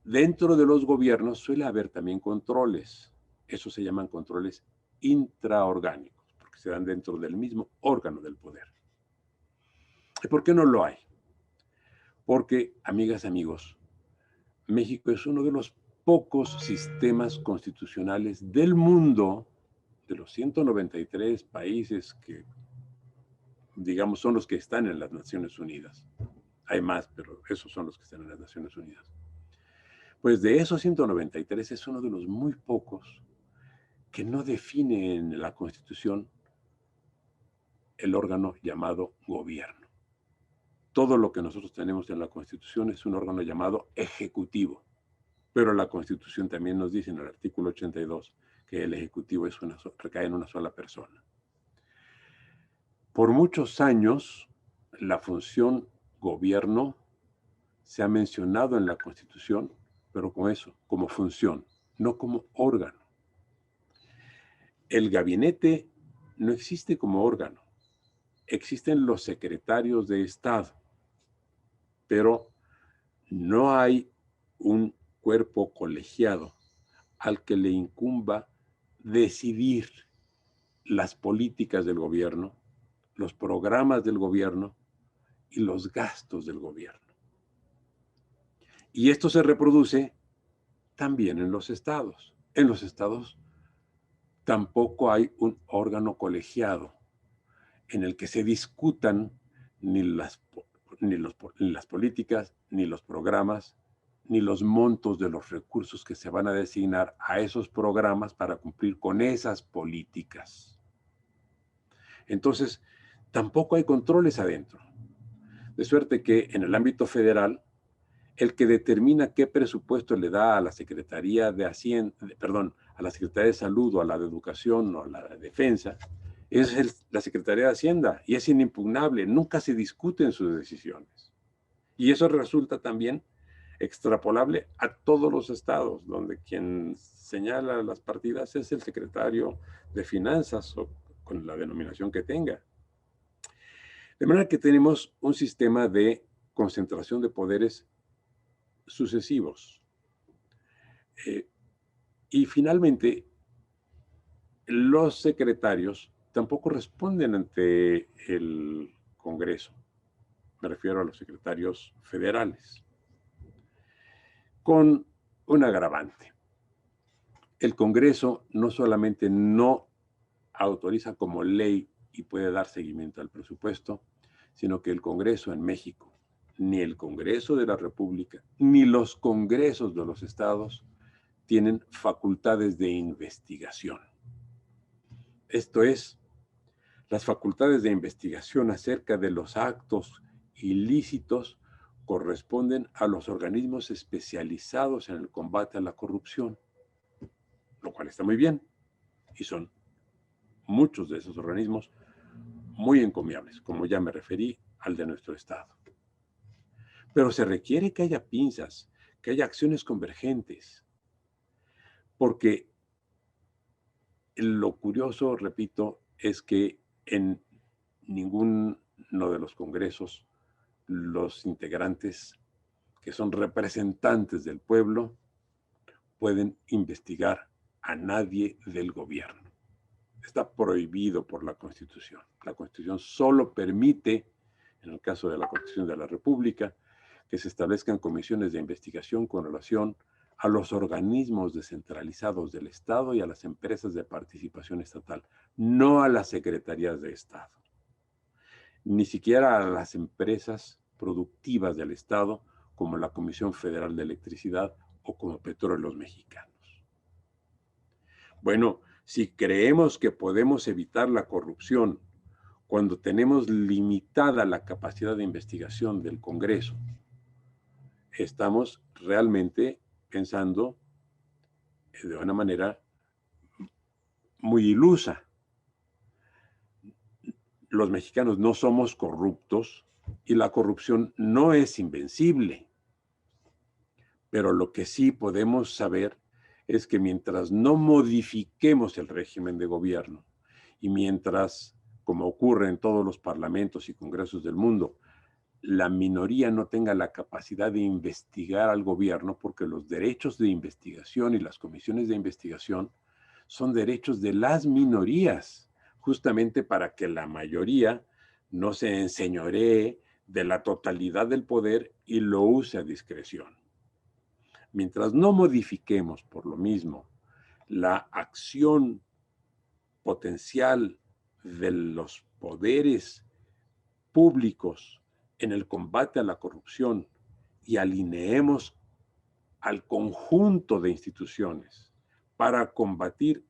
Dentro de los gobiernos suele haber también controles. Esos se llaman controles intraorgánicos, porque se dan dentro del mismo órgano del poder. ¿Y por qué no lo hay? Porque, amigas, amigos, México es uno de los pocos sistemas constitucionales del mundo, de los 193 países que, digamos, son los que están en las Naciones Unidas. Hay más, pero esos son los que están en las Naciones Unidas. Pues de esos 193 es uno de los muy pocos que no define en la Constitución el órgano llamado gobierno. todo lo que nosotros tenemos en la Constitución es un órgano llamado Ejecutivo. Pero la Constitución también nos dice en el artículo 82 que el Ejecutivo recae en una sola persona. Por muchos años, la función gobierno se ha mencionado en la Constitución, pero con eso, como función, no como órgano. El gabinete no existe como órgano. Existen los secretarios de Estado, pero no hay un cuerpo colegiado al que le incumba decidir las políticas del gobierno, los programas del gobierno y los gastos del gobierno. Y esto se reproduce también en los estados. En los estados tampoco hay un órgano colegiado en el que se discutan ni las políticas, ni los programas, ni los montos de los recursos que se van a designar a esos programas para cumplir con esas políticas. Entonces, tampoco hay controles adentro. De suerte que en el ámbito federal, el que determina qué presupuesto le da a la Secretaría de a la Secretaría de Salud o a la de Educación o a la de Defensa, es la Secretaría de Hacienda y es inimpugnable, nunca se discuten sus decisiones. Y eso resulta también extrapolable a todos los estados, donde quien señala las partidas es el secretario de Finanzas o con la denominación que tenga. De manera que tenemos un sistema de concentración de poderes sucesivos. Y finalmente, los secretarios tampoco responden ante el Congreso. Me refiero a los secretarios federales. Con un agravante. El Congreso no solamente no autoriza como ley y puede dar seguimiento al presupuesto, sino que el Congreso en México, ni el Congreso de la República, ni los congresos de los estados tienen facultades de investigación. Esto es, las facultades de investigación acerca de los actos ilícitos corresponden a los organismos especializados en el combate a la corrupción, lo cual está muy bien, y son muchos de esos organismos muy encomiables, como ya me referí al de nuestro estado. Pero se requiere que haya pinzas, que haya acciones convergentes, porque lo curioso, repito, es que en ninguno de los congresos los integrantes que son representantes del pueblo pueden investigar a nadie del gobierno. Está prohibido por la Constitución. La Constitución solo permite, en el caso de la Constitución de la República, que se establezcan comisiones de investigación con relación a los organismos descentralizados del Estado y a las empresas de participación estatal, no a las secretarías de Estado, ni siquiera a las empresas productivas del Estado, como la Comisión Federal de Electricidad o como Petróleos Mexicanos. Bueno, si creemos que podemos evitar la corrupción cuando tenemos limitada la capacidad de investigación del Congreso, estamos realmente pensando de una manera muy ilusa. Los mexicanos no somos corruptos y la corrupción no es invencible. Pero lo que sí podemos saber es que mientras no modifiquemos el régimen de gobierno y mientras, como ocurre en todos los parlamentos y congresos del mundo, la minoría no tenga la capacidad de investigar al gobierno, porque los derechos de investigación y las comisiones de investigación son derechos de las minorías, justamente para que la mayoría no se enseñoree de la totalidad del poder y lo use a discreción. Mientras no modifiquemos, por lo mismo, la acción potencial de los poderes públicos en el combate a la corrupción y alineemos al conjunto de instituciones para combatir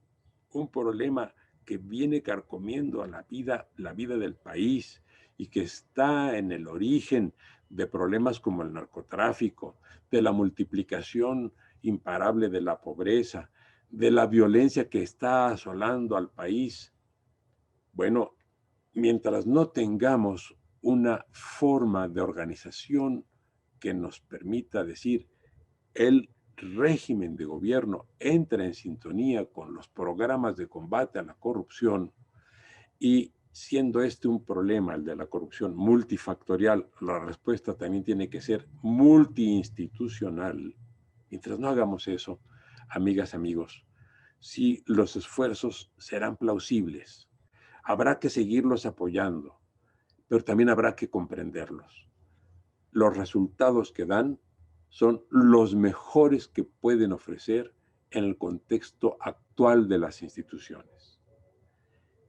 un problema que viene carcomiendo a la vida del país y que está en el origen de problemas como el narcotráfico, de la multiplicación imparable de la pobreza, de la violencia que está asolando al país. Bueno, mientras no tengamos una forma de organización que nos permita decir el régimen de gobierno entra en sintonía con los programas de combate a la corrupción, y siendo este un problema, el de la corrupción multifactorial, la respuesta también tiene que ser multiinstitucional. Mientras no hagamos eso, amigas, amigos, sí, los esfuerzos serán plausibles. Habrá que seguirlos apoyando, pero también habrá que comprenderlos. Los resultados que dan son los mejores que pueden ofrecer en el contexto actual de las instituciones.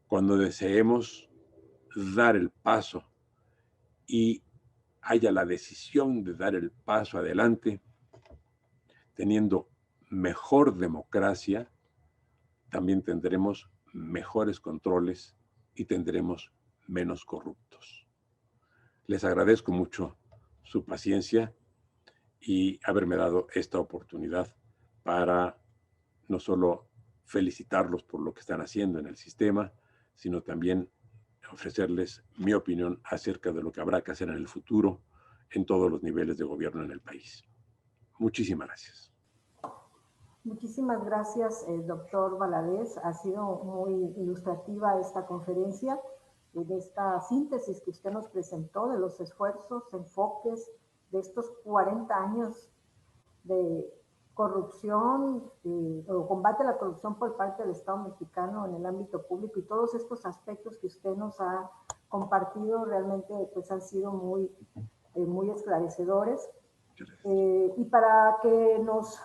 Cuando deseemos dar el paso y haya la decisión de dar el paso adelante, teniendo mejor democracia, también tendremos mejores controles y tendremos menos corruptos. Les agradezco mucho su paciencia y haberme dado esta oportunidad para no solo felicitarlos por lo que están haciendo en el sistema, sino también ofrecerles mi opinión acerca de lo que habrá que hacer en el futuro en todos los niveles de gobierno en el país. Muchísimas gracias. Muchísimas gracias, doctor Valadez. Ha sido muy ilustrativa esta conferencia, de esta síntesis que usted nos presentó de los esfuerzos, enfoques de estos 40 años de corrupción o combate a la corrupción por parte del Estado mexicano en el ámbito público, y todos estos aspectos que usted nos ha compartido realmente pues han sido muy esclarecedores. Y para que nos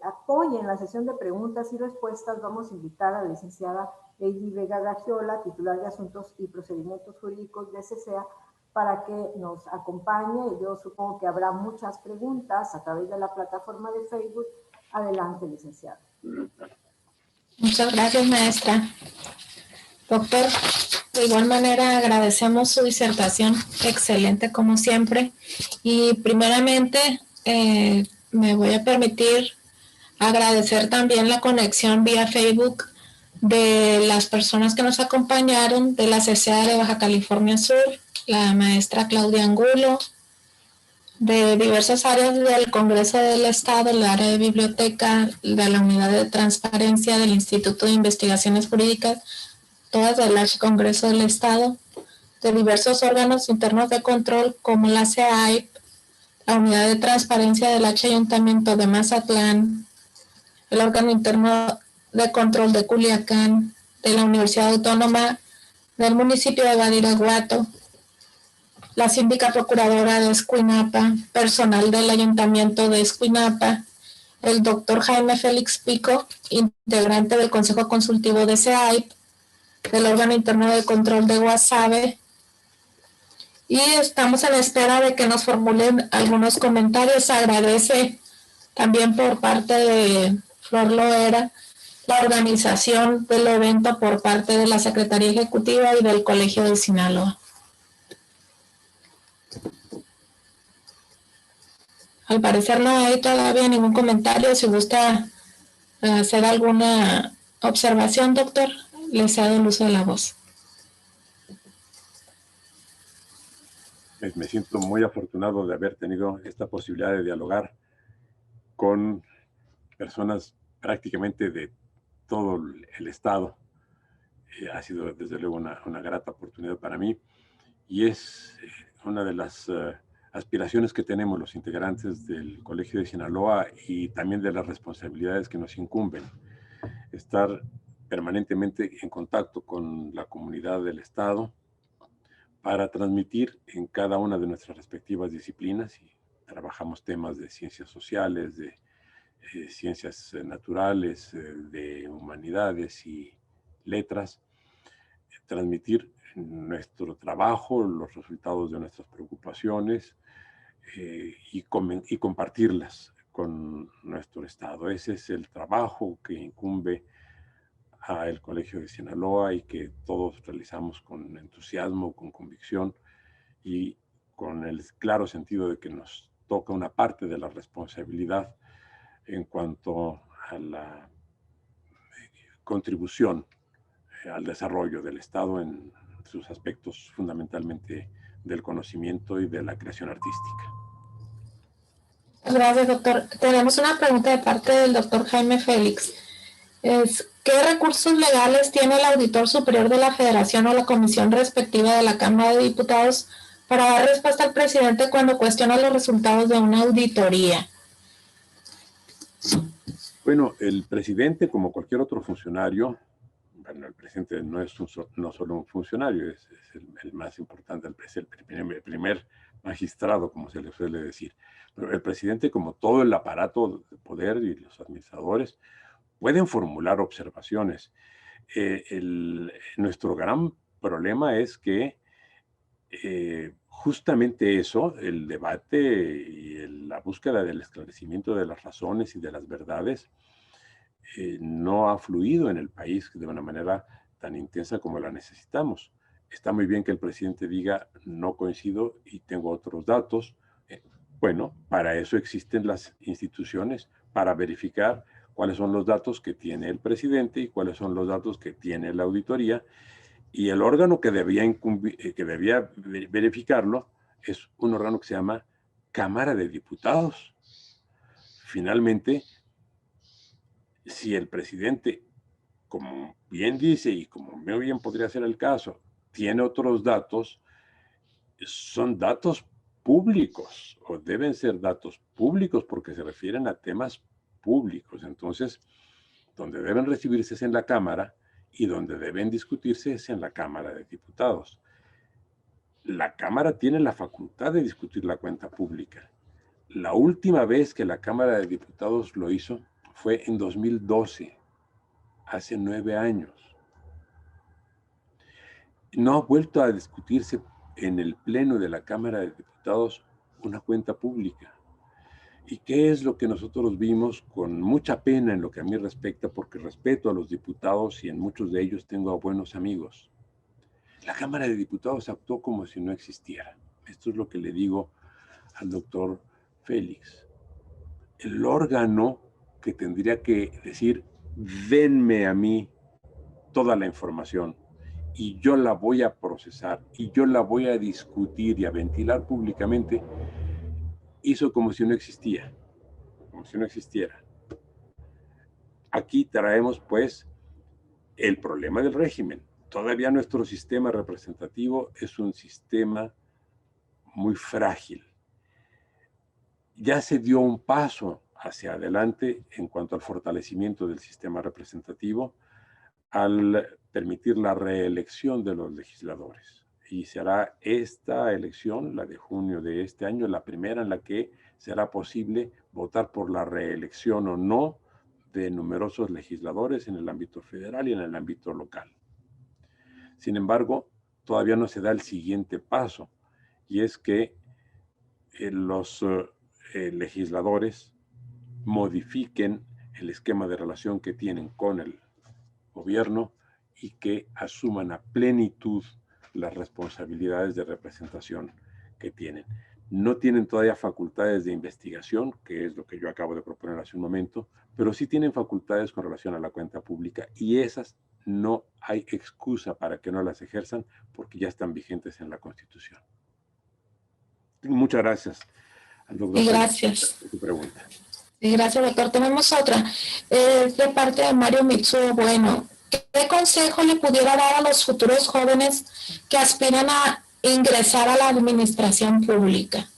apoyen la sesión de preguntas y respuestas, vamos a invitar a la licenciada Eiji Vega Gagiola, titular de Asuntos y Procedimientos Jurídicos de CCEA, para que nos acompañe. Yo supongo que habrá muchas preguntas a través de la plataforma de Facebook. Adelante, licenciada. Muchas gracias, maestra. Doctor, de igual manera agradecemos su disertación, excelente como siempre. Y primeramente me voy a permitir agradecer también la conexión vía Facebook de las personas que nos acompañaron de la CCEA de Baja California Sur, la maestra Claudia Angulo, de diversas áreas del Congreso del Estado, el área de biblioteca, de la unidad de transparencia del Instituto de Investigaciones Jurídicas, todas del Congreso del Estado, de diversos órganos internos de control como la CEAIP, la unidad de transparencia del Ayuntamiento de Mazatlán, el órgano interno de control de Culiacán, de la Universidad Autónoma del municipio de Badiraguato, la síndica procuradora de Escuinapa, personal del Ayuntamiento de Escuinapa, el doctor Jaime Félix Pico, integrante del Consejo Consultivo de CEAIP, del órgano interno de control de Guasave, y estamos en espera de que nos formulen algunos comentarios. Se agradece también por parte de Flor Loera la organización del evento por parte de la Secretaría Ejecutiva y del Colegio de Sinaloa. Al parecer no hay todavía ningún comentario. Si gusta hacer alguna observación, doctor, le cedo el uso de la voz. Me siento muy afortunado de haber tenido esta posibilidad de dialogar con personas prácticamente de todo el estado. Ha sido desde luego una grata oportunidad para mí, y es una de las aspiraciones que tenemos los integrantes del Colegio de Sinaloa, y también de las responsabilidades que nos incumben. Estar permanentemente en contacto con la comunidad del estado para transmitir en cada una de nuestras respectivas disciplinas, y trabajamos temas de ciencias sociales, de ciencias naturales, de humanidades y letras, transmitir nuestro trabajo, los resultados de nuestras preocupaciones, y compartirlas con nuestro Estado. Ese es el trabajo que incumbe al Colegio de Sinaloa y que todos realizamos con entusiasmo, con convicción y con el claro sentido de que nos toca una parte de la responsabilidad en cuanto a la contribución al desarrollo del Estado en sus aspectos fundamentalmente del conocimiento y de la creación artística. Gracias, doctor. Tenemos una pregunta de parte del doctor Jaime Félix. ¿Qué recursos legales tiene el auditor superior de la Federación o la comisión respectiva de la Cámara de Diputados para dar respuesta al presidente cuando cuestiona los resultados de una auditoría? Bueno, el presidente, como cualquier otro funcionario, bueno, el presidente no es no solo un funcionario, es el más importante, es el primer magistrado, como se le suele decir. Pero el presidente, como todo el aparato de poder y los administradores, pueden formular observaciones. Nuestro gran problema es que justamente eso, el debate y la búsqueda del esclarecimiento de las razones y de las verdades, no ha fluido en el país de una manera tan intensa como la necesitamos. Está muy bien que el presidente diga, no coincido y tengo otros datos. Bueno, para eso existen las instituciones, para verificar cuáles son los datos que tiene el presidente y cuáles son los datos que tiene la auditoría. Y el órgano que debía verificarlo es un órgano que se llama Cámara de Diputados. Finalmente, si el presidente, como bien dice y como muy bien podría ser el caso, tiene otros datos, son datos públicos o deben ser datos públicos porque se refieren a temas públicos. Entonces, donde deben recibirse es en la Cámara y donde deben discutirse es en la Cámara de Diputados. La Cámara tiene la facultad de discutir la cuenta pública. La última vez que la Cámara de Diputados lo hizo fue en 2012, hace 9 años. No ha vuelto a discutirse en el Pleno de la Cámara de Diputados una cuenta pública. ¿Y qué es lo que nosotros vimos con mucha pena en lo que a mí respecta? Porque respeto a los diputados y en muchos de ellos tengo a buenos amigos. La Cámara de Diputados actuó como si no existiera. Esto es lo que le digo al doctor Félix. El órgano que tendría que decir, denme a mí toda la información y yo la voy a procesar y yo la voy a discutir y a ventilar públicamente, hizo como si no existía, como si no existiera. Aquí traemos pues el problema del régimen. Todavía nuestro sistema representativo es un sistema muy frágil. Ya se dio un paso hacia adelante en cuanto al fortalecimiento del sistema representativo al permitir la reelección de los legisladores. Y será esta elección, la de junio de este año, la primera en la que será posible votar por la reelección o no de numerosos legisladores en el ámbito federal y en el ámbito local. Sin embargo, todavía no se da el siguiente paso, y es que los legisladores modifiquen el esquema de relación que tienen con el gobierno y que asuman a plenitud las responsabilidades de representación que tienen. No tienen todavía facultades de investigación, que es lo que yo acabo de proponer hace un momento, pero sí tienen facultades con relación a la cuenta pública y esas no hay excusa para que no las ejerzan porque ya están vigentes en la Constitución. Muchas gracias al doctor. Gracias. Por tu pregunta. Gracias, doctor. Tenemos otra. De parte de Mario Mitsuo. Bueno, ¿qué consejo le pudiera dar a los futuros jóvenes que aspiran a ingresar a la administración pública?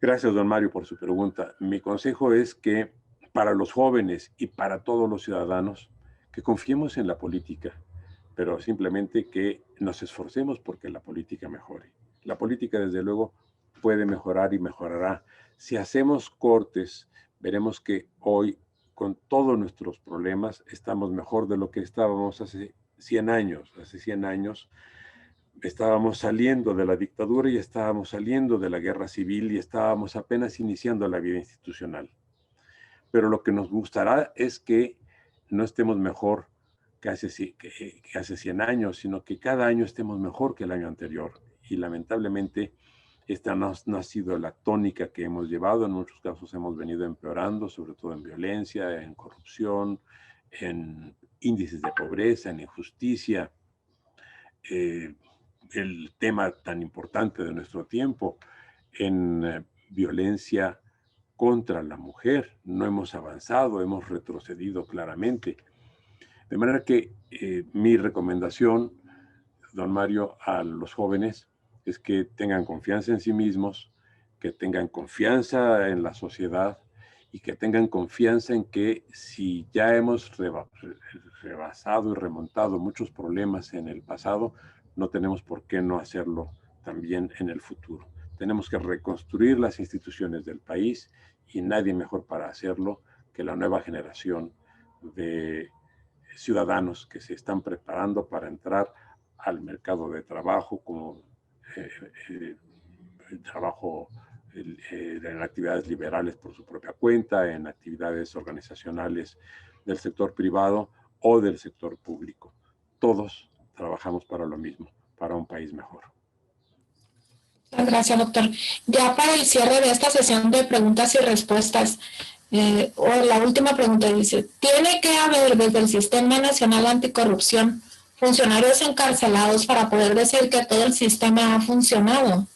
Gracias, don Mario, por su pregunta. Mi consejo es que para los jóvenes y para todos los ciudadanos, que confiemos en la política, pero simplemente que nos esforcemos porque la política mejore. La política, desde luego, puede mejorar y mejorará. Si hacemos cortes, veremos que hoy, con todos nuestros problemas, estamos mejor de lo que estábamos hace 100 años. Hace 100 años estábamos saliendo de la dictadura y estábamos saliendo de la guerra civil y estábamos apenas iniciando la vida institucional. Pero lo que nos gustará es que no estemos mejor que hace 100 años, sino que cada año estemos mejor que el año anterior. Y lamentablemente esta no ha sido la tónica que hemos llevado. En muchos casos hemos venido empeorando, sobre todo en violencia, en corrupción, en índices de pobreza, en injusticia. El tema tan importante de nuestro tiempo, en violencia contra la mujer. No hemos avanzado, hemos retrocedido claramente. De manera que mi recomendación, don Mario, a los jóvenes es que tengan confianza en sí mismos, que tengan confianza en la sociedad y que tengan confianza en que si ya hemos rebasado y remontado muchos problemas en el pasado, no tenemos por qué no hacerlo también en el futuro. Tenemos que reconstruir las instituciones del país y nadie mejor para hacerlo que la nueva generación de ciudadanos que se están preparando para entrar al mercado de trabajo, como trabajo en actividades liberales por su propia cuenta, en actividades organizacionales del sector privado o del sector público. Todos trabajamos para lo mismo, para un país mejor. Gracias, doctor. Ya para el cierre de esta sesión de preguntas y respuestas, la última pregunta dice, ¿tiene que haber desde el Sistema Nacional Anticorrupción funcionarios encarcelados para poder decir que todo el sistema ha funcionado?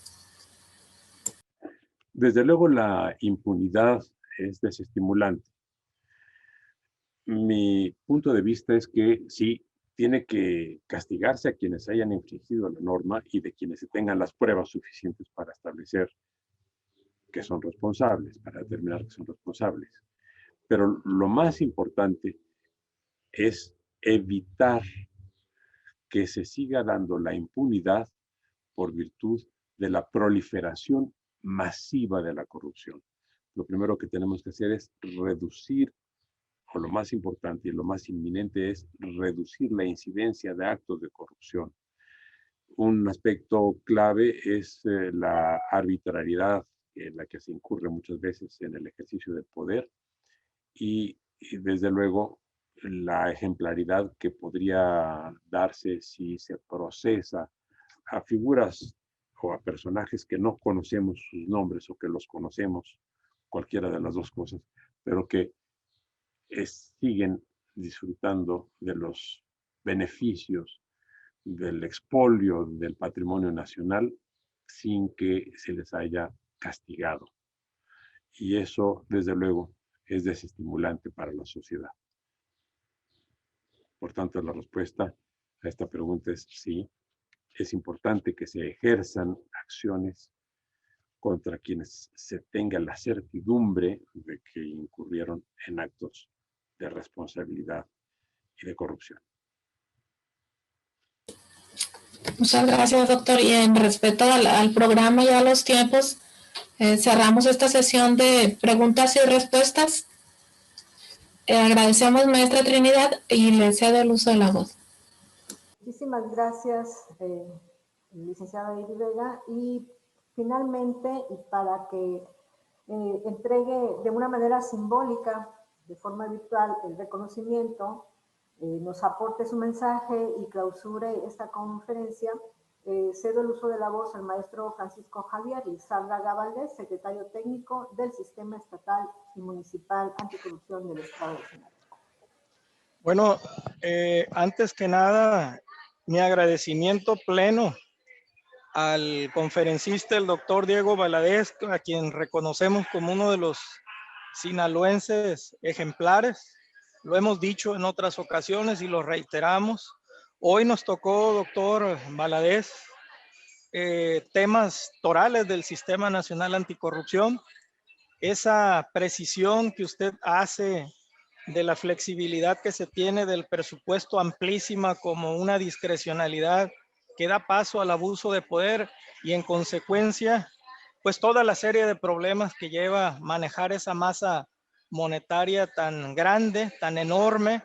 Desde luego la impunidad es desestimulante. Mi punto de vista es que sí, tiene que castigarse a quienes hayan infringido la norma y de quienes se tengan las pruebas suficientes para establecer que son responsables, para determinar que son responsables. Pero lo más importante es evitar que se siga dando la impunidad por virtud de la proliferación masiva de la corrupción. Lo primero que tenemos que hacer es reducir, o lo más importante y lo más inminente es reducir la incidencia de actos de corrupción. Un aspecto clave es la arbitrariedad en la que se incurre muchas veces en el ejercicio del poder y desde luego la ejemplaridad que podría darse si se procesa a figuras o a personajes que no conocemos sus nombres o que los conocemos, cualquiera de las dos cosas, pero que siguen disfrutando de los beneficios del expolio del patrimonio nacional sin que se les haya castigado. Y eso, desde luego, es desestimulante para la sociedad. Por tanto, la respuesta a esta pregunta es sí. Es importante que se ejerzan acciones contra quienes se tenga la certidumbre de que incurrieron en actos de responsabilidad y de corrupción. Muchas gracias, doctor. Y en respeto al programa y a los tiempos, cerramos esta sesión de preguntas y respuestas. Agradecemos, maestra Trinidad, y le cedo el uso de la voz. Muchísimas gracias, licenciada Iri Vega. Y finalmente, y para que entregue de una manera simbólica, de forma virtual, el reconocimiento, nos aporte su mensaje y clausure esta conferencia, cedo el uso de la voz al maestro Francisco Javier Lizárraga Valdés, secretario técnico del Sistema Estatal y Municipal Anticorrupción del Estado de Sinaloa. Bueno, antes que nada, mi agradecimiento pleno al conferencista, el doctor Diego Valadez, a quien reconocemos como uno de los sinaloenses ejemplares. Lo hemos dicho en otras ocasiones y lo reiteramos. Hoy nos tocó, doctor Valadez, temas torales del Sistema Nacional Anticorrupción. Esa precisión que usted hace de la flexibilidad que se tiene del presupuesto amplísima como una discrecionalidad que da paso al abuso de poder y en consecuencia, pues toda la serie de problemas que lleva manejar esa masa monetaria tan grande, tan enorme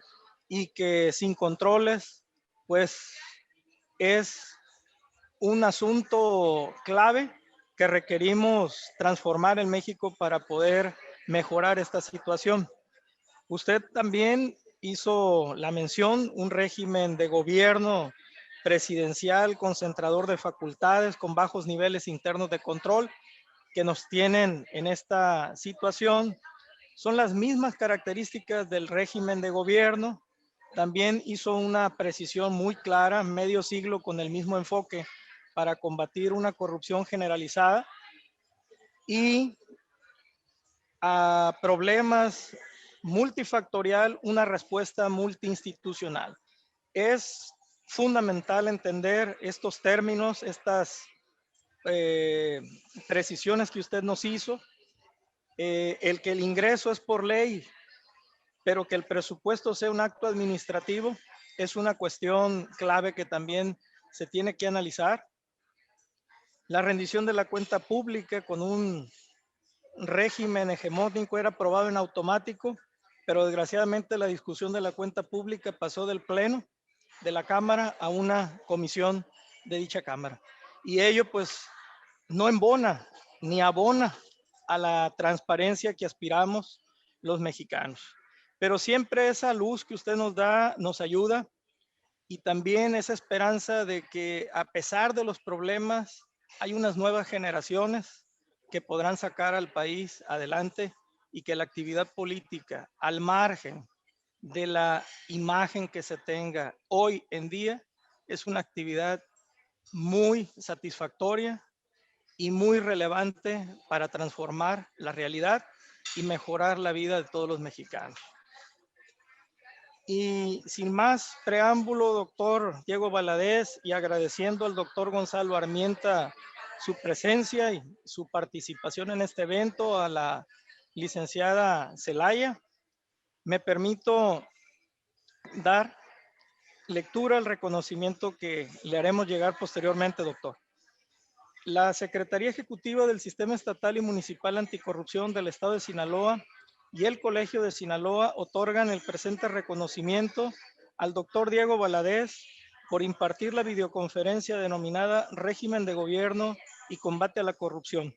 y que sin controles, pues es un asunto clave que requerimos transformar en México para poder mejorar esta situación. Usted también hizo la mención, un régimen de gobierno presidencial concentrador de facultades con bajos niveles internos de control que nos tienen en esta situación. Son las mismas características del régimen de gobierno. También hizo una precisión muy clara, medio siglo con el mismo enfoque para combatir una corrupción generalizada y a problemas multifactorial, una respuesta multiinstitucional. Es fundamental entender estos términos, estas precisiones que usted nos hizo, el que el ingreso es por ley, pero que el presupuesto sea un acto administrativo, es una cuestión clave que también se tiene que analizar. La rendición de la cuenta pública con un régimen hegemónico era aprobado en automático, pero desgraciadamente la discusión de la cuenta pública pasó del pleno de la Cámara a una comisión de dicha Cámara. Y ello pues no embona ni abona a la transparencia que aspiramos los mexicanos. Pero siempre esa luz que usted nos da nos ayuda y también esa esperanza de que a pesar de los problemas hay unas nuevas generaciones que podrán sacar al país adelante y que la actividad política al margen de la imagen que se tenga hoy en día es una actividad muy satisfactoria y muy relevante para transformar la realidad y mejorar la vida de todos los mexicanos. Y sin más preámbulo, doctor Diego Valadez, y agradeciendo al doctor Gonzalo Armienta su presencia y su participación en este evento, a la licenciada Zelaya, me permito dar lectura al reconocimiento que le haremos llegar posteriormente, doctor. La Secretaría Ejecutiva del Sistema Estatal y Municipal Anticorrupción del Estado de Sinaloa y el Colegio de Sinaloa otorgan el presente reconocimiento al doctor Diego Valadez por impartir la videoconferencia denominada Régimen de Gobierno y Combate a la Corrupción.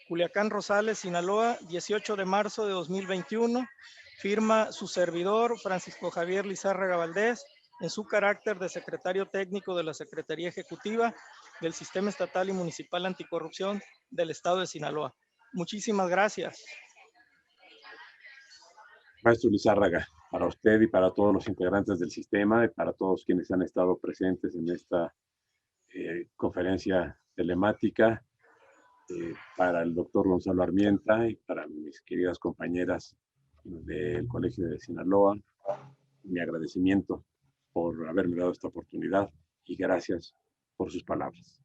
Culiacán, Rosales, Sinaloa, 18 de marzo de 2021. Firma su servidor, Francisco Javier Lizárraga Valdés, en su carácter de secretario técnico de la Secretaría Ejecutiva del Sistema Estatal y Municipal Anticorrupción del Estado de Sinaloa. Muchísimas gracias. Maestro Lizárraga, para usted y para todos los integrantes del sistema y para todos quienes han estado presentes en esta conferencia telemática, para el doctor Gonzalo Armienta y para mis queridas compañeras del Colegio de Sinaloa, mi agradecimiento por haberme dado esta oportunidad y gracias por sus palabras.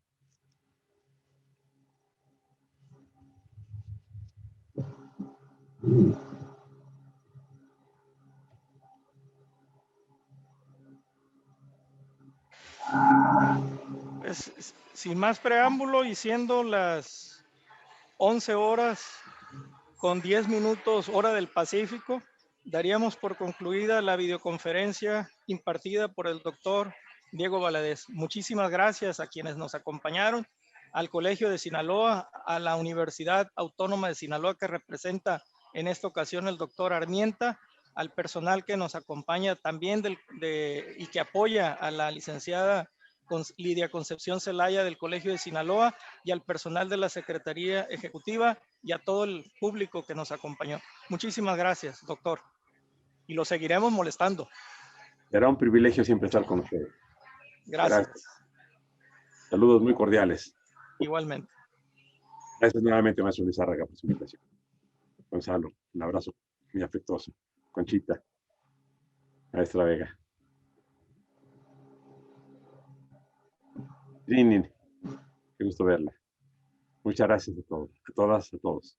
Pues, sin más preámbulo y siendo las 11 horas con 10 minutos hora del Pacífico, daríamos por concluida la videoconferencia impartida por el doctor Diego Valadez. Muchísimas gracias a quienes nos acompañaron, al Colegio de Sinaloa, a la Universidad Autónoma de Sinaloa que representa en esta ocasión el doctor Armienta, al personal que nos acompaña también y que apoya a la licenciada Lidia Concepción Zelaya del Colegio de Sinaloa y al personal de la Secretaría Ejecutiva y a todo el público que nos acompañó. Muchísimas gracias, doctor. Y lo seguiremos molestando. Será un privilegio siempre estar con ustedes. Gracias. Saludos muy cordiales. Igualmente. Gracias nuevamente, maestro Lizárraga, por su invitación. Gonzalo, un abrazo muy afectuoso. Conchita, maestra Vega. Rinin, qué gusto verla. Muchas gracias a todos, a todas, a todos.